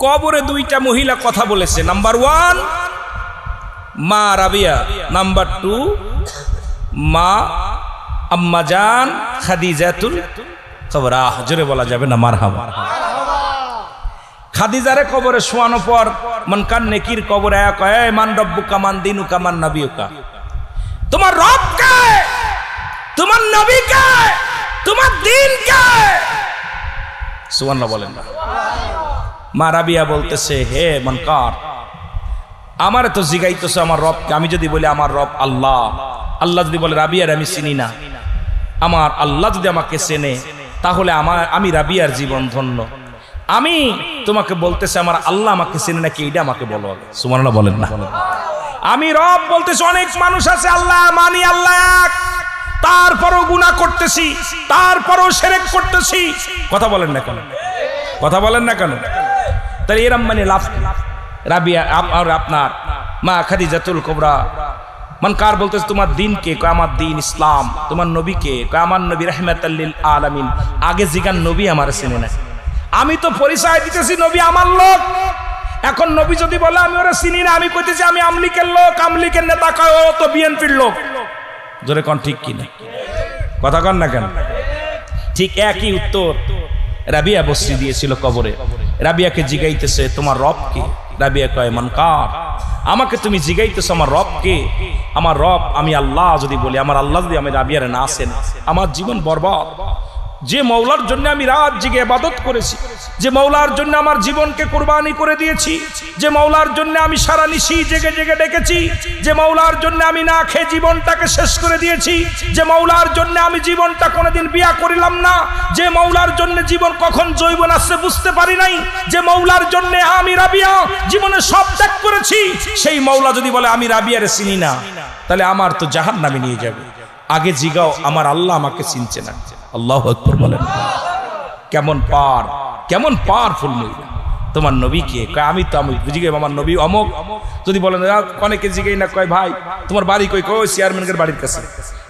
কবরে দুইটা মহিলা কথা বলেছে, নাম্বার 1 মা রাবিয়া, নাম্বার 2 মা আম্মাজান খাদিজাতুল কুবরা। জোরে বলা যাবে না মারহাবা। খাদিজারে কবরে শোয়ানোর পর মনকান নেকির কবরে আয়া কয়, মান রব্বুকা মান দিনুকা মান নবিয়ুকা, তোমার রব কে, তোমার নবী কে, তোমার দিন কে? সুবহানাল্লাহ বলেন না। মা রাবিয়া বলতেছে, হে মনকার, আমারে তো জিগাইতেছে আমার রবকে। আমি যদি বলি আমার রব আল্লাহ, আল্লাহ যদি বলে রাবিয়ার আমি চিনি না, আমার আল্লাহ যদি আমাকে চেনে তাহলে আমি রাবিয়ার জীবন ধন্য। আমি তোমাকে বলতেছি আমার আল্লাহ আমাকে চেনে নাকি এইটা আমাকে বলো। সুবহানাল্লাহ বলেন না। আমি রব বলতেছি, অনেক মানুষ আছে আল্লাহ মানি, আল্লাহ এক, তারপরও গুনাহ করতেছি, তারপরও শিরক করতেছি। কথা বলেন না কেন? কথা বলেন না কেন? তাহলে এরম মানে লাভ। রাবিয়া আর আপনার মা খাদিজাতুল কুবরা মনকার বলতেছে, তোমার দিন কে? কয় আমার দিন ইসলাম। তোমার নবী কে? কয় আমার নবী রাহমাতাল লিল আলামিন। আগে জিগান নবী আমার চেনে না। আমি তো পরিচয় দিতেছি নবী আমার লোক। এখন নবী যদি বলে আমি ওরা চিনি না, আমি কইতেছি আমি আমলিকের লোক, আমলিকের নেতা, কয় ও তো বিএনপির লোক। জোরে কোন ঠিক কিনা? কথা কন না কেন? ঠিক একই উত্তর রাবিয়া বসরি দিয়েছিল কবরে। রাবিয়াকে জিগাইতেছে তোমার রব কে? রাবিয়া কয় মনকার, আমাকে তুমি জিগাইতেছো আমার রব কে? আমার রব আমি আল্লাহ যদি বলি, আমার আল্লাহ যদি আমি রাবিয়ারে না আসেন, আমার জীবন বরবাদ। যে মৌলার জন্য আমি রাত জেগে ইবাদত করেছি, যে মৌলার জন্য আমার জীবনকে কুরবানি করে দিয়েছি, যে মৌলার জন্য আমি সারা নিশি জেগে জেগে ডেকেছি, যে মৌলার জন্য আমি না খেয়ে জীবনটাকে শেষ করে দিয়েছি, যে মৌলার জন্য আমি জীবনটা কোনোদিন বিয়া করিলাম না, যে মৌলার জন্য জীবন কখন যৌবন আসছে বুঝতে পারি নাই, যে মৌলার জন্য আমি রাবিয়া জীবনে সব ত্যাগ করেছি, সেই মৌলা যদি বলে আমি রাবিয়ারে চিনি না, তাহলে আমার তো জাহান্নামে নিয়ে যাবে। আগে জিগাও আমার আল্লাহ আমাকে চিনছে না। আল্লাহু আকবার বলেন। কেমন পাওয়ারফুল মহিলা। তোমার নবী কে? কয় আমি তো আমি জিগে আমার নবী অমুক। যদি বলেন অনেকে জিগেই না, কয় ভাই তোমার বাড়ি কই? কই চেয়ারম্যানের বাড়ির কাছে।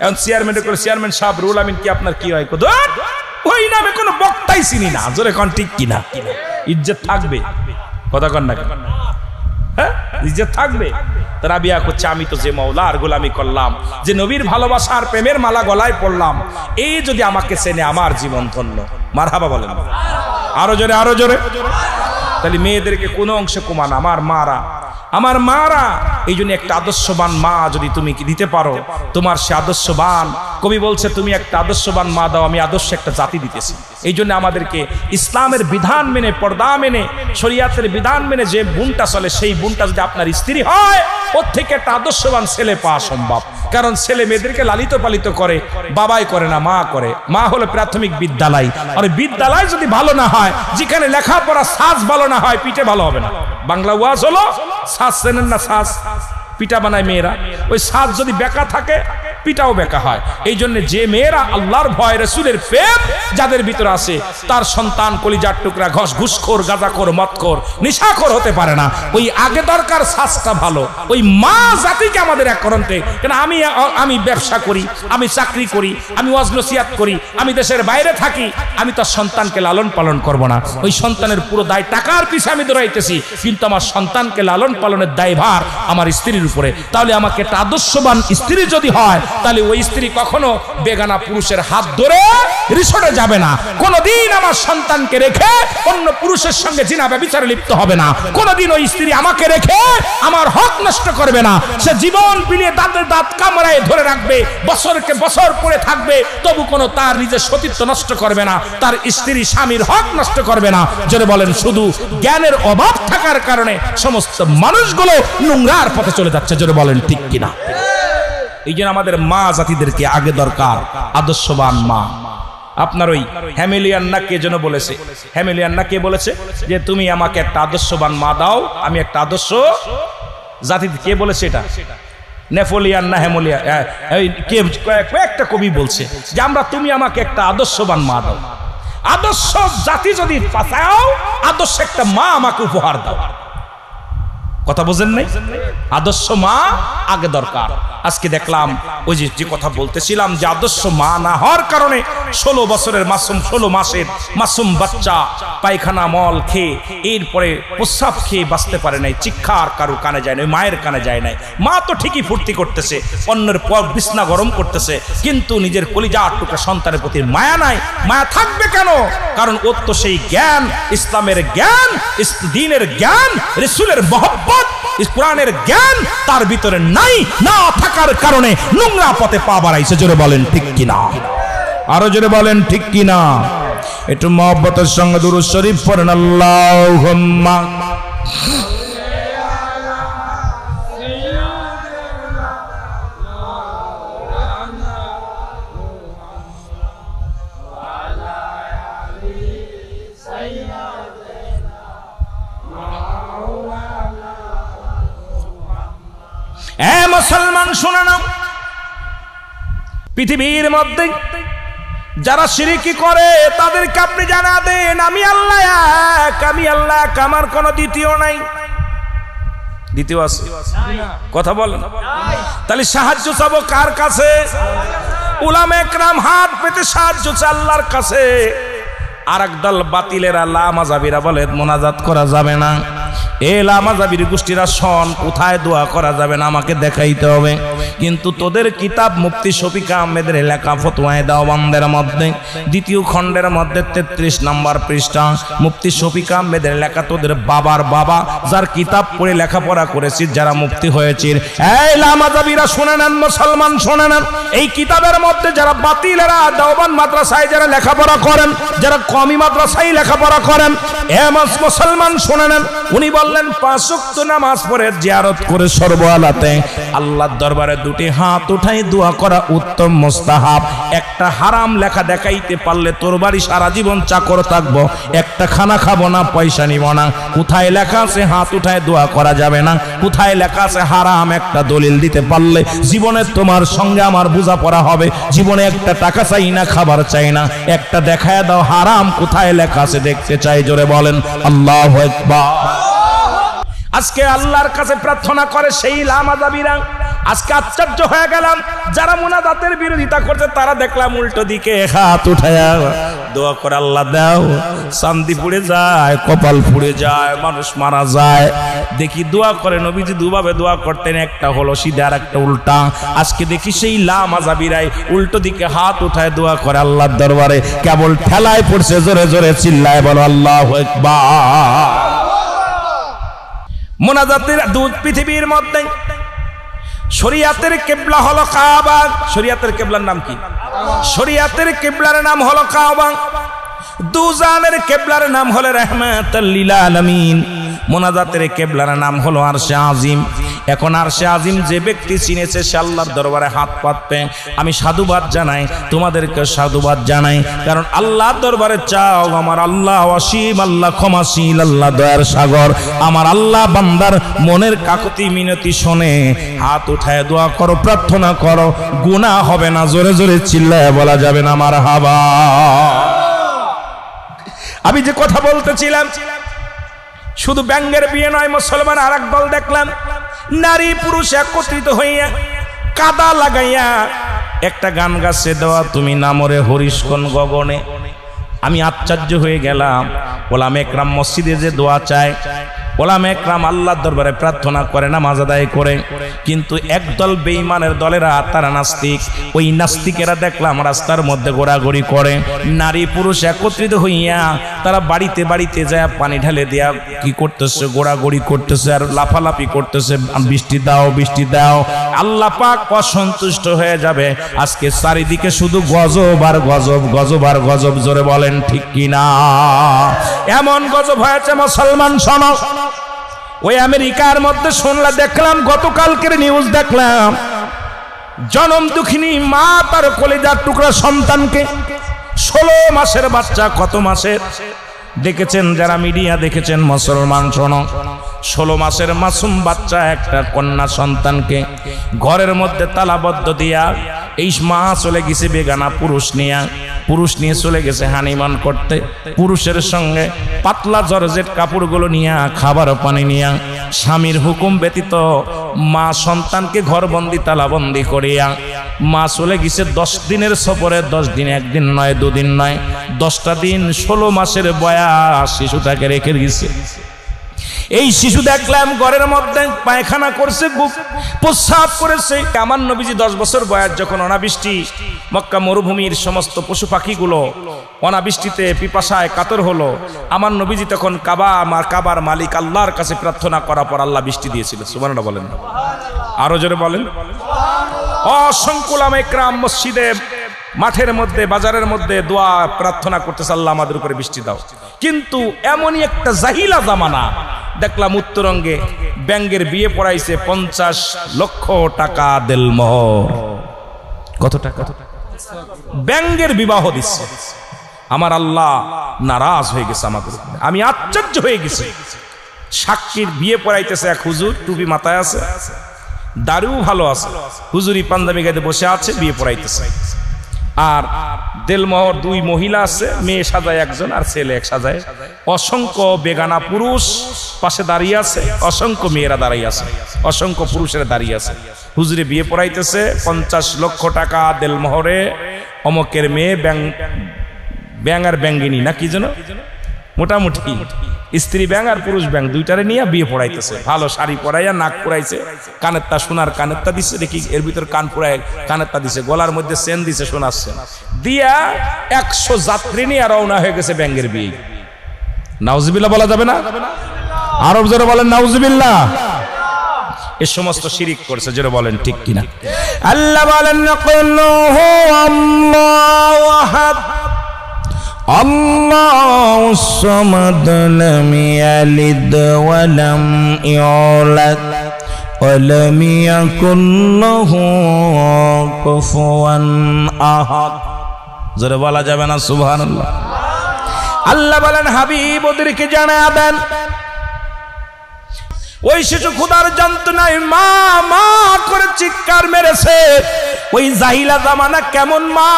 এখন চেয়ারম্যানের করে চেয়ারম্যান সাহেব রুল আমিন কি আপনার কি হয়? ওই নামে কোনো বক্তাই চিনি না। জোরে কোন ঠিক কিনা? ইজ্জত থাকবে? কথা কন না? হ্যাঁ ইজ্জত থাকবে। রাবিয়া করছে আমি তো যে মওলার গোলামি করলাম, যে নবীর ভালোবাসার প্রেমের মালা গলায় পড়লাম, এই যদি আমাকে চেনে আমার জীবন ধন্য। মারহাবা বলেন। আরো জোরে, আরো জোরে। তাহলে মেয়েদেরকে কোনো অংশে কমান। আমার মারা এই জন্য একটা আদর্শবান মা যদি তুমি দিতে পারো, তোমার সে আদর্শবান, কবি বলছে তুমি একটা আদর্শবান মা দাও, আমি আদর্শ একটা জাতি দিতেছি। এই জন্য আমাদেরকে ইসলামের বিধান মেনে, পর্দা মেনে, শরিয়াতের বিধান মেনে যে বোনটা চলে, সেই বোনটা যদি আপনার স্ত্রী হয়, ওর থেকে একটা আদর্শবান ছেলে পাওয়া সম্ভব। কারণ ছেলে মেয়েদেরকে লালিত পালিত করে, বাবাই করে না, মা করে। মা হলো প্রাথমিক বিদ্যালয়। আর বিদ্যালয় যদি ভালো না হয়, যেখানে লেখাপড়া সাজ ভালো না হয়, পিঠে ভালো হবে না। বাংলা ওয়াজ হলো সাজ, চেনেন না? সাজ পিঠা বানায় মেয়েরা, ওই সাজ যদি বেকা থাকে পিঠাও বেকা হয়। এই জন্য যে মেয়েরা আল্লাহর ভয়, রাসূলের প্রেম যাদের ভিতরে আছে, তার সন্তান কলিজার টুকরা ঘুষখোর, গাঁজাখোর, মদখোর, নিশাখোর হতে পারে না। ওই আগে দরকার সাজটা ভালো। ওই মা জাতিকে আমাদের এক করতে, কেন আমি ব্যবসা করি, আমি চাকরি করি, আমি ওয়াজ নসিহত করি, আমি দেশের বাইরে থাকি, আমি তার সন্তানকে লালন পালন করব না। ওই সন্তানের পুরো দায় টাকার পিছে আমি দৌড়াইতেছি, কিন্তু আমার সন্তানকে লালন পালনের দায়ভার আমার স্ত্রীর উপরে। তাহলে আমাকে একটা আদর্শবান স্ত্রী যদি হয়, তাহলে ওই স্ত্রী কখনো বেগানা পুরুষের হাত ধরে রিসোর্টে যাবে না। কোনদিন আমার সন্তানকে রেখে অন্য পুরুষের সঙ্গে জিনা ব্যভিচারে লিপ্ত হবে না। কোনদিন ওই স্ত্রী আমাকে রেখে আমার হক নষ্ট করবে না। সে জীবন বিলিয়ে দাঁতের দাঁত কামড়ায় ধরে রাখবে, বছরকে বছর পড়ে থাকবে, তবু কোনো তার নিজের সতীত্ব নষ্ট করবে না, তার স্ত্রী স্বামীর হক নষ্ট করবে না। যদি বলেন শুধু জ্ঞানের অভাব থাকার কারণে সমস্ত মানুষগুলো নোংরার পথে চলে যাচ্ছে। যদি বলেন ঠিক কিনা? এই জন্য আমাদের মা জাতিদেরকে আগে দরকার আদর্শবান মা। আপনার ওই হ্যামিলিয়ান্না কে যেন বলেছে, হ্যামিলিয়ান্না কে বলেছে যে তুমি আমাকে একটা আদর্শবান মা দাও, আমি একটা আদর্শ জাতি। কে বলেছে এটা? নেপোলিয়ান না হ্যামিলিয়ান, কয়েকটা কবি বলছে যে তুমি আমাকে একটা আদর্শবান মা দাও। আদর্শ জাতি যদি বাঁচাও, আদর্শ একটা মা আমাকে উপহার দাও। কথা বোঝেন নাই? আদর্শ মা আগে দরকার। আজকে দেখলাম ওই যে কথা বলতেছিলাম যে আদর্শ মা না হওয়ার কারণে 16 বছরের মাসুম, 16 মাসের মাসুম বাচ্চা পায়খানা মল খেয়ে এরপরে প্রস্রাব খেয়ে বাঁচতে পারে নাই, চিৎকার কারো কানে যায় নাই, মায়ের কানে যায় নাই। মা তো ঠিকই ফুর্তি করতেছে, অন্যের পর বিছনা গরম করতেছে, কিন্তু নিজের কলিজার টুকরা সন্তানের প্রতি মায়া নাই। মায়া থাকবে কেন? কারণ ওর তো সেই জ্ঞান, ইসলামের জ্ঞান, দ্বীনের জ্ঞান, রাসূলের মহব্বত, কোরআনের জ্ঞান তার ভিতরে নাই। না থাকার কারণে নোংরা পথে পা বাড়াইছে। জোরে বলেন ঠিক কিনা? আরো জোরে বলেন ঠিক কিনা? একটু মহব্বতের সঙ্গে দুরূদ শরীফ পড়েন। আল্লাহুম্মা এ মুসলমান শুনে নাও, পৃথিবীর মধ্যে যারা শিরকি করে তাদেরকে আপনি জানা দেন আমি আল্লাহ এক, আমি আল্লাহ এক, আমার কোনো দ্বিতীয় নাই। দ্বিতীয় আছে? কথা বলেন। তাহলে সাহায্য চাবো কার কাছে? উলামা একরাম হাত পেতে সাহায্য চায় আল্লাহর কাছে। আর একদল বাতিলেরা লামাযাবিরা বলে মোনাজাত করা যাবে না। এ লামাযাবির গোষ্ঠীরা শোন, কোথায় দোয়া করা যাবে না আমাকে দেখাইতে হবে। কিন্তু তোদের কিতাব মুফতি শফিক আহমেদের লেখা ফতোয়ায়ে দেওবন্দের মধ্যে 2য় খণ্ডের মধ্যে 33 নম্বর পৃষ্ঠা মুফতি শফিক আহমেদের লেখা, তোদের বাবার বাবা যার কিতাব পড়ে লেখাপড়া করেছিস, যারা মুফতি হয়েছিস, এই লামাযাবিরা শুনে নেন, মুসলমান শুনে নেন, এই কিতাবের মধ্যে যারা বাতিলেরা দেওবন্দ মাদ্রাসায় যারা লেখাপড়া করেন, যারা কওমি মাদ্রাসায় লেখাপড়া করেন, এ মুসলমান শুনে নেন, উনি বললেন 5 ওয়াক্ত নামাজ পড়ে জিয়ারত করে সর্বহালাতে আল্লাহর দরবারে 2টি হাত উঠাই দোয়া করা উত্তম মুস্তাহাব। একটা হারাম লেখা দেখাইতে পারলে তোর বাড়ি সারা জীবন চাকর থাকবো, একটা খানা খাবো না, পয়সা নিব না। কোথায় লেখা আছে হাত উঠায় দোয়া করা যাবে না? কোথায় লেখা আছে হারাম? একটা দলিল দিতে পারলে জীবনে তোমার সঙ্গে আমার বোঝাপড়া হবে। জীবনে একটা টাকা চাই না, খাবার চাই না, একটা দেখায় দাও হারাম কোথায় লেখা আছে দেখতে চাই। জোরে বলেন আল্লাহু আকবার। আজকে আল্লাহর কাছে প্রার্থনা করে সেই লামাযাবিরা। আজকে আশ্চর্য হয়ে গেলাম, যারা মুনাজাতের বিরোধিতা করছে তারা দেখলাম উল্টো দিকে হাত উঠায়া দোয়া করে আল্লাহ দাও, চান্দি পুড়ে যায়, কপাল পুড়ে যায়, মানুষ মারা যায়। দেখি দোয়া করে নবীজি দুভাবে দোয়া করতেন, একটা হলো সিধা আর একটা উল্টা। আজকে দেখি সেই লামাযাবিরাই উল্টো দিকে হাত উঠায় দোয়া করে আল্লাহর দরবারে। কেবল ঠেলায় পড়ছে, জোরে জোরে চিল্লায় বলো আল্লাহু আকবার। মুনাজাতের দুধ পৃথিবীর মধ্যে শরিয়াতের কিবলা হলো কাবা। শরিয়াতের কিবলার নাম কি? শরিয়াতের কিবলার নাম হলো কাবা। দুজানের কিবলার নাম হলো রাহমাতাল লিল আলামিন। মুনাজাতের কিবলার নাম হলো আরশে আজিম। এখন আরশে আজিম যে ব্যক্তি চিনেছে সে আল্লাহর দরবারে হাত পাতবে। আমি সাধুবাদ জানাই, তোমাদেরকে সাধুবাদ জানাই, কারণ আল্লাহর দরবারে চাও। আমার আল্লাহ অসীম, আল্লাহ ক্ষমাশীল, আল্লাহ দয়ার সাগর। আমার আল্লাহ বান্দার মনের কাকুতি মিনতি শোনে। হাত উঠায় দোয়া করো, প্রার্থনা করো, গুনাহ হবে না। জোরে জোরে চিল্লায় বলা যাবে না মারহাবা। আমি যে কথা বলতেছিলাম, শুধু ব্যঙ্গের বিয়ে নয় মুসলমান। আর এক দল দেখলাম নারী পুরুষ একত্রিত হইয়া কাদা লাগাইয়া একটা গান গাছে, দেওয়া তুমি নামরে হরিশকন গগনে। আমি আশ্চর্য হয়ে গেলাম। ওলামা একরাম মসজিদে যে দোয়া চায়, ওলামা একরাম আল্লাহর দরবারে প্রার্থনা করে, নামাজ আদায় করে, কিন্তু একদল বেঈমানের দলেরা তারা নাস্তিক। ওই নাস্তিকেরা দেখলাম রাস্তার মধ্যে ঘোরাঘুরি করে, নারী পুরুষ একত্রিত হইয়া তারা বাড়িতে বাড়িতে যায় পানি ঢালে দেয়া কি করতেছে, ঘোরাঘুরি করতেছে আর লাফালাফি করতেছে, বৃষ্টি দাও বৃষ্টি দাও। আল্লাহ পাক অসন্তুষ্ট হয়ে যাবে। আজকে চারিদিকে শুধু গজব আর গজব, গজব আর গজব। জোরে বলেন ঠিক কিনা? এমন গজব হয়েছে মুসলমান শোনো। ওই আমেরিকার মধ্যে শুনলাম, দেখলাম গতকালকের নিউজ দেখলাম, জনম দুঃখিনী মা তার কলিজার টুকরা সন্তানকে, 16 মাসের বাচ্চা, কত মাসের দেখেছেন যারা মিডিয়া দেখেছেন মুসলমান শোনো, 16 মাসের মাসুম বাচ্চা একটা কন্যা সন্তানকে ঘরের মধ্যে তালাবদ্ধ দিয়া এই মা চলে গেছে বেগানা পুরুষ নিয়ে চলে গেছে হানিমান করতে, পুরুষের সঙ্গে পাতলা জর্জেট কাপড়গুলো নিয়ে, খাবার পানি নিয়ে, স্বামীর হুকুম ব্যতীত মা সন্তানকে ঘরবন্দি তালাবন্দি করিয়া মা চলে গেছে 10 দিনের সফরে। 10 দিন, একদিন নয়, 2 দিন নয়, 10টা দিন, 16 মাসের বয়স শিশুটাকে রেখে গেছে। এই শিশু দেখলাম ঘরের মধ্যে পায়খানা করছে, প্রস্রাব করেছে। আমার নবীজি 10 বছর বয়স যখন অনাবৃষ্টি, মক্কা মরুভূমির সমস্ত পশু পাখিগুলো অনাবৃষ্টিতে পিপাসায় কাতর হলো, আমার নবীজি তখন কাবার মালিক আল্লাহর কাছে প্রার্থনা করার পর আল্লাহ বৃষ্টি দিয়েছিল। সুবহানাল্লাহ বলেন, আরো জোরে বলেন। অসংখ্য উলামা ইকরাম মসজিদে, মাঠের মধ্যে, বাজারের মধ্যে দোয়া প্রার্থনা করতেছে, আল্লাহ আমাদের উপরে বৃষ্টি দাও। কিন্তু এমনই একটা জাহিলা জামানা দেখলাম উত্তরঙ্গে ব্যাঙ্গের বিয়ে পড়াইছে 50 লক্ষ টাকা দেলমোহর। কত টাকা? ব্যাঙ্গের বিবাহ দিচ্ছে। আমার আল্লাহ নারাজ হয়ে গেছে আমাদের উপরে। আমি আশ্চর্য হয়ে গেছি। সাক্ষীর বিয়ে পড়াইতেছে এক হুজুর, টুপি মাথায় আছে, দাড়িও ভালো আছে, হুজুরি পাঞ্জাবি গায়ে বসে আছে, বিয়ে পড়াইতেছে। আর দেলমোহর 2 মহিলা আছে, মেয়ে সাজায় একজন আর ছেলে এক সাজায়। অসংখ্য বেগানা পুরুষ পাশে দাঁড়িয়ে আছে, অসংখ্য মেয়েরা দাঁড়িয়ে আছে, অসংখ্য পুরুষেরা দাঁড়িয়ে আছে। হুজুরে বিয়ে পড়াইতেছে 50 লক্ষ টাকা দেলমোহরে। অমকের মেয়ে ব্যাং আর ব্যাঙ্গিনী না কি যেন, মোটামুটি স্ত্রী ব্যাং আর পুরুষ ব্যাং, দুইটারে নিয়ে বিয়ে পড়াইতেছে। ভালো শাড়ি পরাইয়া, নাক পরাইছে, কানেরটা সোনার কানেরটা দিচ্ছে, দেখি এর ভিতর কান পুরাই কানেরটা দিছে, গলার মধ্যে চেন দিছে, সোনার চেন দিয়া 100 যাত্রী নিয়ে রওনা হয়ে গেছে ব্যাঙ্গের বিয়ে। নাউজুবিল্লাহ বলা যাবে না? আরব জোরে বলেন নাউজুবিল্লাহ। এই সমস্ত শিরিক করছে, জোরে বলেন ঠিক কিনা? আল্লাহ বলেন কুল্লুহু আল্লাহু আহাদ আল্লাহুস সামাদ লাম ইয়ালিদ ওয়া লাম ইউলাদ ওয়া লাম ইয়াকুল লাহু কুফুয়ান আহাদ। জোরে বলা যাবে না সুবহানাল্লাহ? আল্লাহ বলেন হাবিব ওদেরকে জানায়া দেন, ওই শিশু ক্ষুধার যন্ত্রণায় মা মা করে চিৎকার মেরেছে। ওই জাহিলা জামানা কেমন মা,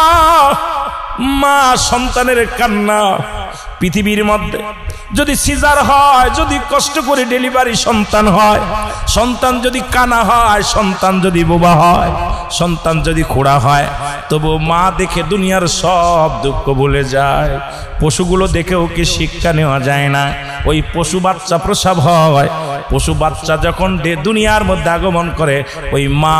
মা সন্তানের কান্না। পৃথিবীর মধ্যে যদি সিজার হয়, যদি কষ্ট করে ডেলিভারি সন্তান হয়, সন্তান যদি কানা হয়, সন্তান যদি বোবা হয়, সন্তান যদি খোড়া হয়, তবু মা দেখে দুনিয়ার সব দুঃখ ভুলে যায়। পশুগুলো দেখেও কি শিক্ষা নেওয়া যায় না? ওই পশু বাচ্চা প্রসব হয়, পশু বাচ্চা যখন দুনিয়ার মধ্যে আগমন করে, ওই মা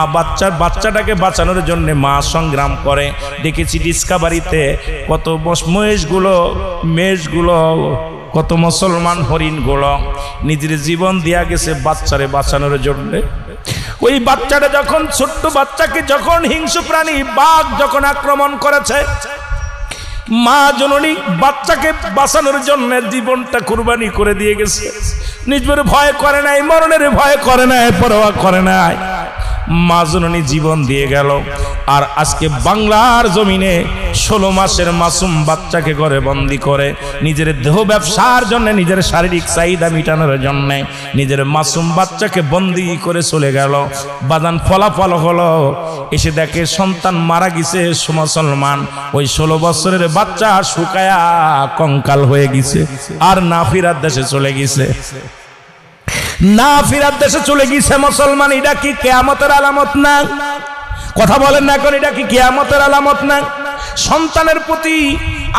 বাচ্চাটাকে বাঁচানোর জন্য মা সংগ্রাম করে। দেখেছি ডিসকাভারিতে কত মেষগুলো, কত মুসলমান হরিণগুলো নিজের জীবন দিয়া গেছে বাচ্চারে বাঁচানোর জন্য। ওই বাচ্চাটা যখন, ছোট্ট বাচ্চাকে যখন হিংস্র প্রাণী বাঘ যখন আক্রমণ করেছে, মা জননী বাচ্চাকে বাঁচানোর জন্য জীবনটা কুরবানি করে দিয়ে গেছে। নিজের ভয় করে নাই, মরণের ভয় করে নাই, পরোয়া করে নাই, মা জননী জীবন দিয়ে গেল। আর আজকে বাংলার জমিনে 16 মাসের মাসুম বাচ্চাকে ঘরে বন্দি করে নিজের দেহ ব্যবসার জন্য, নিজের শারীরিক চাহিদা মিটানোর জন্য নিজের মাসুম বাচ্চাকে বন্দি করে চলে গেল। বাদান ফলাফল হলো, এসে দেখে সন্তান মারা গেছে মুসলমান। ওই 16 বছরের বাচ্চা শুকায়া কঙ্কাল হয়ে গেছে, আর না ফিরার দেশে চলে গেছে, না ফিরার দেশে চলে গেছে মুসলমান। এটা কি কিয়ামতের আলামত না? কথা বলেন না এখন, এটা কি কিয়ামতের আলামত না? সন্তানের প্রতি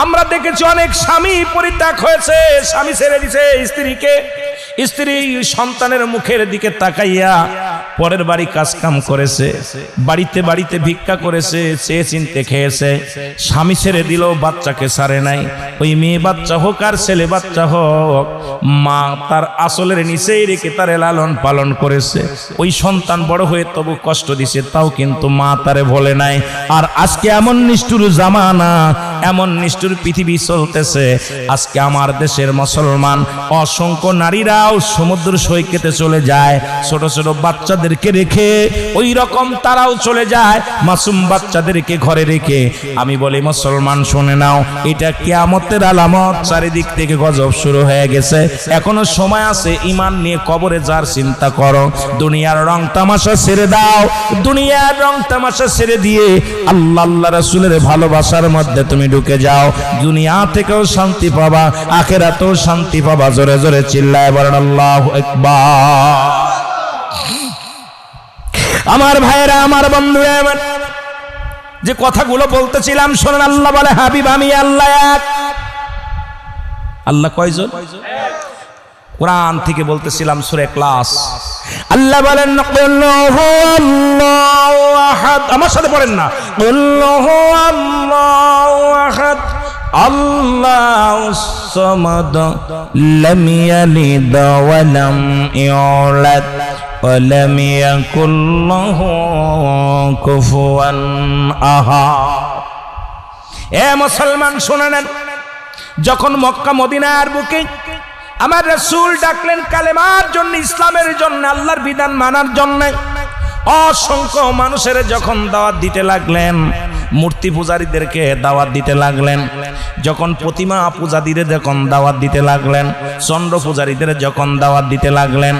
আমরা দেখেছি অনেক স্বামী পরিত্যাগ হয়েছে, স্বামী ছেড়ে দিছে স্ত্রীকে, স্ত্রী সন্তানের মুখের দিকে তাকাইয়া পরের বাড়ি কাজ কাম করেছে, বাড়িতে বাড়িতে ভিক্ষা করেছে, চেয়ে চিনতে খেয়েছে, স্বামী ছেড়ে দিল, বাচ্চাকে ছাড়ে নাই। ওই মেয়ে বাচ্চা হোক আর ছেলে বাচ্চা হোক, মা তার আসলের নিচেই রেখে তারে লালন পালন করেছে। ওই সন্তান বড় হয়ে তবু কষ্ট দিছে, তাও কিন্তু মা তারে ভোলে নাই। আর আজকে এমন নিষ্ঠুর জামানা, এমন নিষ্ঠুর পৃথিবী চলতেছে। আজকে আমার দেশের মুসলমান অসংখ্য নারীরাও সমুদ্র সৈকতে চলে যায়, ছোট ছোট বাচ্চা বাচ্চাদেরকে রেখে ওই রকম তারাও চলে যায় মাসুম বাচ্চাদেরকে ঘরে রেখে। আমি বলি মুসলমান শুনে নাও, এটা কিয়ামতের আলামত। চারিদিক থেকে গজব শুরু হয়ে গেছে, এখনো সময় আছে। ঈমান নিয়ে কবরে যার চিন্তা করো, দুনিয়ার রং তামাশা ছেড়ে দাও। দুনিয়ার রং তামাশা ছেড়ে দিয়ে আল্লাহ আল্লাহ রাসূলের ভালোবাসার মধ্যে তুমি ঢুকে যাও। দুনিয়া থেকেও শান্তি পাবা, আখিরাতেও শান্তি পাবা। জোরে জোরে চিল্লায় বলেন আল্লাহু আকবার। আমার ভাইরা, আমার বন্ধুরা, আমার যে কথাগুলো বলতেছিলাম শোনেন। আল্লাহ বলে হাবিব আমি আল্লাহ এক। আল্লাহ কয়জন? কোরআন থেকে বলতেছিলাম সূরা ইখলাস। আল্লাহ বলেন কুল্লুহু আল্লাহু আহাদ। আমার সাথে পড়েন না, কুল্লুহু আল্লাহু আহাদ আল্লাহুস সামাদ লাম ইয়ালিদ ওয়া লাম ইউলাদ ওয়া লাম ইয়াকুল লাহু কুফুয়ান আহাদ। এ মুসলমান শুনে নেন, যখন মক্কা মদিনার বুকে আমার রাসূল ডাকলেন কালেমার জন্য, ইসলামের জন্য, আল্লাহর বিধান মানার জন্য, অসংখ্য মানুষের যখন দাওয়াত দিতে লাগলেন, মূর্তি পূজারীদেরকে দাওয়াত দিতে লাগলেন, যখন প্রতিমা পূজারীদের যখন দাওয়াত দিতে লাগলেন, চন্দ্র পূজারীদের যখন দাওয়াত দিতে লাগলেন,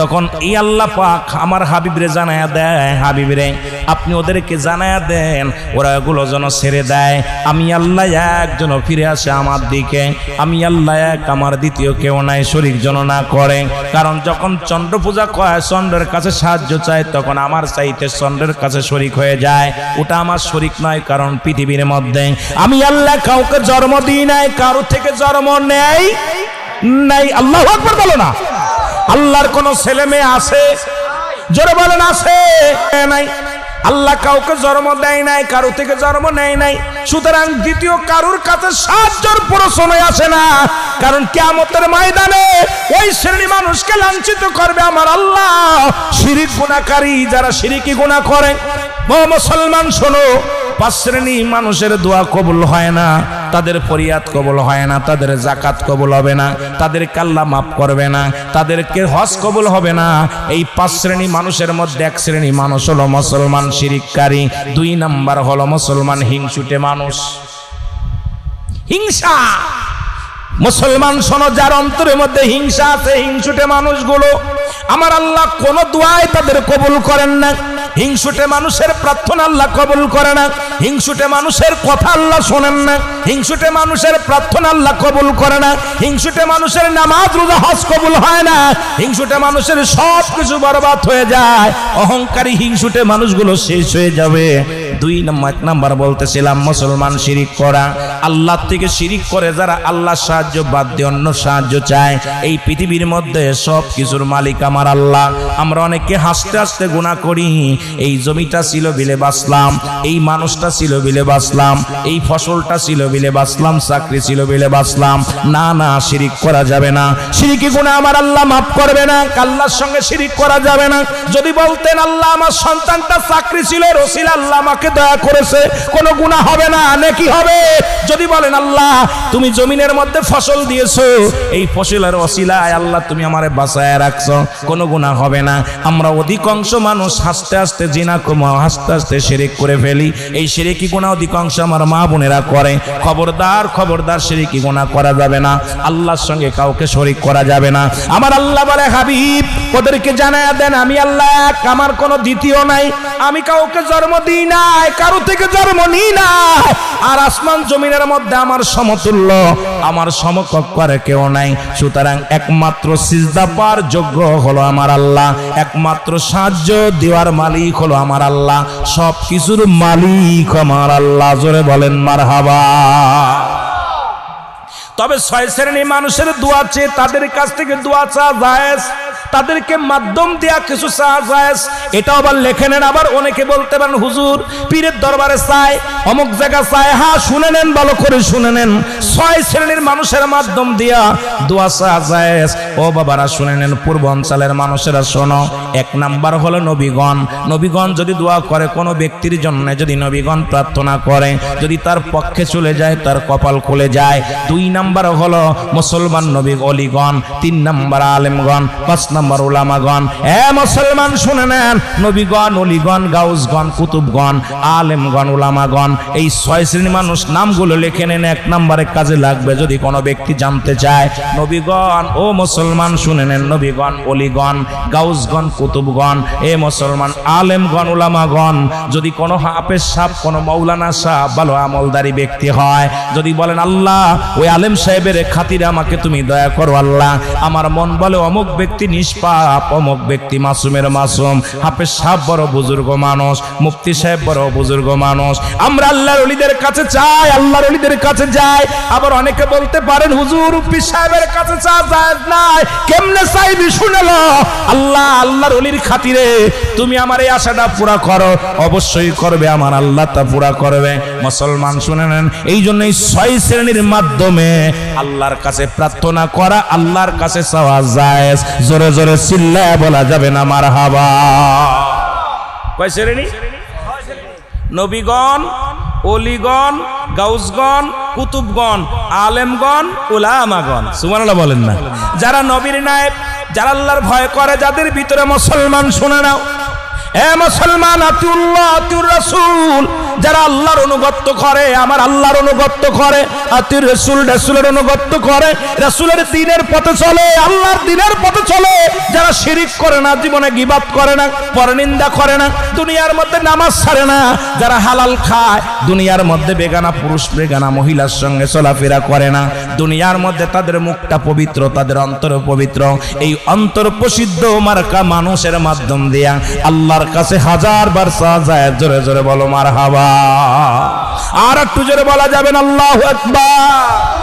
তখন এই আল্লাহ পাক আমার হাবিবরে জানায়া দেয়, হাবিবরে আপনি ওদেরকে জানায়া দেন ওরা এগুলো যেন ছেড়ে দেয়। আমি আল্লাহ এক, যেন ফিরে আসে আমার দিকে। আমি আল্লাহ এক, আমার দ্বিতীয় কেউ নাই, শরীক যেন না করে। কারণ যখন চন্দ্র পূজা করে, চন্দ্রের কাছে সাহায্য চায়, তখন আমার চাইতে চন্দ্রের কাছে শরীক হয়ে যায়। ওটা আমার শরীক নয়, কারণ পৃথিবীর মধ্যে আমি আল্লাহ কাউকে জন্ম দিই নাই, কারো থেকে জন্ম নেই নাই। আল্লাহু আকবার বলো না। আল্লাহর কোন ছেলে মেয়ে আছে? জোরে বলেন আছে নাই? আল্লাহ কাউকে জন্ম দেয় নাই, কারো থেকে জন্ম নেয় নাই। সুতরাং দ্বিতীয় কারোর কাছে সাহায্যের প্রশ্নই আসে না। কারণ কিয়ামতের ময়দানে ওই শ্রেণী মানুষকে লাঞ্ছিত করবে আমার আল্লাহ, শিরিক গুনাহকারী, যারা শিরিকি গুনাহ করে। ও মুসলমান শোনো, 5 শ্রেণী মানুষের দোয়া কবুল হয় না, তাদের ফরিয়াদ কবুল হয় না, তাদের যাকাত কবুল হবে না, তাদেরকে আল্লাহ মাফ করবে না, তাদেরকে হজ কবুল হবে না। এই 5 শ্রেণী মানুষের মধ্যে 1 শ্রেণী মানুষ হলো মুসলমান শিরিককারী, 2 নাম্বার হলো মুসলমান হিংসুটে মানুষ। হিংসা, মুসলমান শোনো, যার অন্তরের মধ্যে হিংসা আছে, হিংসুটে মানুষগুলো আমার আল্লাহ কোন দোয়াই তাদের কবুল করেন না। হিংসুটে মানুষের প্রার্থনা আল্লাহ কবুল করে না, হিংসুটে মানুষের কথা আল্লাহ শোনেন না, হিংসুটে মানুষের প্রার্থনা আল্লাহ কবুল করে না, হিংসুটে মানুষের নামাজ রোজা হজ কবুল হয় না, হিংসুটে মানুষের সব কিছু বরবাদ হয়ে যায়। অহংকারী হিংসুটে মানুষগুলো শেষ হয়ে যাবে। 1 নাম্বার বলতেছিলাম মুসলমান শিরিক করা। আল্লাহ থেকে শিরিক করে যারা আল্লাহ সাহায্য বাদ দিয়ে অন্য সাহায্য চায়, এই পৃথিবীর মধ্যে সব কিছুর মালিক আমার আল্লাহ। আমরা অনেকে হাসতে হাসতে গুনাহ করি, এই জমিটা ছিল বিলে বাঁচলাম, এই মানুষটা ছিল বিলে বাঁচলাম, এই ফসলটা ছিল বিলে বাঁচলাম, চাকরি ছিল বিলে বাঁচলাম। না না, শিরিক করা যাবে না। শিরিকি গুনাহ আমার আল্লাহ মাফ করবে না। আল্লাহর সঙ্গে শিরিক করা যাবে না। যদি বলতেন আল্লাহ আমার সন্তানটা চাকরি ছিল, রসিল আল্লাহ আমাকে দয়া করেছে, কোনো গুনাহ হবে না, নেকি হবে। যদি বলেন আল্লাহ তুমি জমিনের মধ্যে ফসল দিয়েছো, এই ফসলের ওসিলায় আল্লাহ তুমি আমারে বাঁচায় রাখছো, কোনো গুনাহ হবে না। আমরা অধিকাংশ মানুষ হাসতে হাসতে জিনা কমা, হাসতে হাসতে শিরিক করে ফেলি। এই শিরিকি গুনাহ অধিকাংশ আমার মা বোনেরা করে। খবরদার, খবরদার, শিরিকি গুনাহ করা যাবে না। আল্লাহর সঙ্গে কাউকে শরীক করা যাবে না। আমার আল্লাহ বলে হাবিব ওদেরকে জানায়া দেন আমি আল্লাহ এক, আমার কোনো দ্বিতীয় নাই, আমি কাউকে জন্ম দিই নাই, কারো থেকে জন্ম নিই নাই। আর আসমান জমিনের মধ্যে আমার সমতুল্য, আমার সমকক্ষ আর কেউ নাই। সুতরাং একমাত্র সিজদা পাওয়ার যোগ্য হলো আমার আল্লাহ, একমাত্র সাহায্য দেওয়ার মালিক হলো আমার আল্লাহ, সব কিছুর মালিক আমার আল্লাহ। জোরে বলেন মারহাবা। তবে 6 শ্রেণীর মানুষের দোয়া চেয়ে তাদের কাছ থেকে দোয়া চাওয়া জায়েজ, তাদেরকে মাধ্যম দেয়া কিছু চাওয়া জায়েজ। এটা আবার লেখে নেন। আবার অনেকে বলতে পারেন হুজুর পীরের দরবারে চাই, অমুক জায়গা চাই। হ্যাঁ, শুনে নেন, ভালো করে শুনে নেন। 6 শ্রেণীর মানুষের মাধ্যম দিয়া দোয়া চাওয়া জায়েজ। ও বাবারা শুনে নেন, পূর্বাঞ্চলের মানুষেরা শোনো। 1 নাম্বার হলো নবীগণ। নবীগণ যদি দোয়া করে কোনো ব্যক্তির জন্য, যদি নবীগণ প্রার্থনা করে, যদি তার পক্ষে চলে যায়, তার কপাল খুলে যায়। 2 নাম্বার হলো মুসলমান নবী অলিগণ। 3 নাম্বার আলেমগণ। 5 নম্বর উলামাগণ। মুসলমান শুনে নেন, নবীগণ, অলিগণ, গাউসগণ, কুতুবগণ, আলেমগণ, উলামাগণ, এই 6 শ্রেণীর মানুষ নামগুলো লিখে নেন, 1 নম্বরে কাজে লাগবে যদি কোনো ব্যক্তি জানতে চায়। নবীগণ, ও মুসলমান শুনে নেন, নবীগণ, অলিগণ, গাউসগণ, কুতুবগণ, মুসলমান, আলেমগণ, উলামাগণ, যদি কোনো হাফেজ সাহেব, কোনো মৌলানা সাহেব, ভালো আমলদারি ব্যক্তি হয়, যদি বলেন আল্লাহ ওই আলেম সাহেবের খাতিরে আমাকে তুমি দয়া করো আল্লাহ, আমার মন বলে অমুক ব্যক্তি নিষ্পাপ, অমুক ব্যক্তি মাসুমের মাসুম, হাফেজ সাহেব বড় বুজুর্গ মানুষ, মুফতি সাহেব বড় বুজুর্গ মানুষ, আমরা আল্লাহর ওলিদের কাছে চাই, আল্লাহর ওলিদের কাছে যাই। আবার অনেকে বলতে পারেন হুজুর পীর সাহেবের কাছে চা যায় নাই, কেমনে চাইবি শুনে লো, আল্লাহ, আল্লাহর ওলির খাতিরে তুমি আমার এই আশাটা পুরা করো, অবশ্যই করবে, আমার আল্লাহ তা পুরা করবে। মুসলমান শুনে নেন, এই জন্য এই 6 শ্রেণীর মাধ্যমে আল্লাহর কাছে প্রার্থনা করা, আল্লাহর কাছে চাওয়া যায়। জোরে জোরে চিল্লায় বলা যাবে না মারহাবা। কয় শ্রেণী? নবীগণ, ওলিগণ, গাউসগণ, কুতুবগণ, আলেমগণ, উলামাগণ। সুবহানাল্লাহ বলেন না? যারা নবীর নায়েব, যারা আল্লাহর ভয় করে, যাদের ভিতরে মুসলমান শুনে নাও, মুসলমান, আতিউল্লাহ আতিউর রাসূল, যারা আল্লাহর অনুগত্য করে, আমার আল্লাহর অনুগত্য করে, আতিউর রাসূল, রাসূলের অনুগত্য করে, রাসূলের দ্বীনের পথে চলে, আল্লাহর দ্বীনের পথে চলে, যারা শিরিক করে না, জীবনে গীবাত করে না, পরনিন্দা করে না, দুনিয়ার মধ্যে নামাজ ছাড়ে না, যারা হালাল খায়, দুনিয়ার মধ্যে বেগানা পুরুষ বেগানা মহিলার সঙ্গে চলাফেরা করে না, দুনিয়ার মধ্যে তাদের মুখটা পবিত্র, তাদের অন্তর পবিত্র, এই অন্তর প্রসিদ্ধ মার্কা মানুষের মাধ্যম দিয়া আল্লাহর কাছে 1000 বার চাওয়া যায়। জোরে জোরে বলো মারহাবা। আর একটু জোরে বলা যাবে না আল্লাহু আকবার।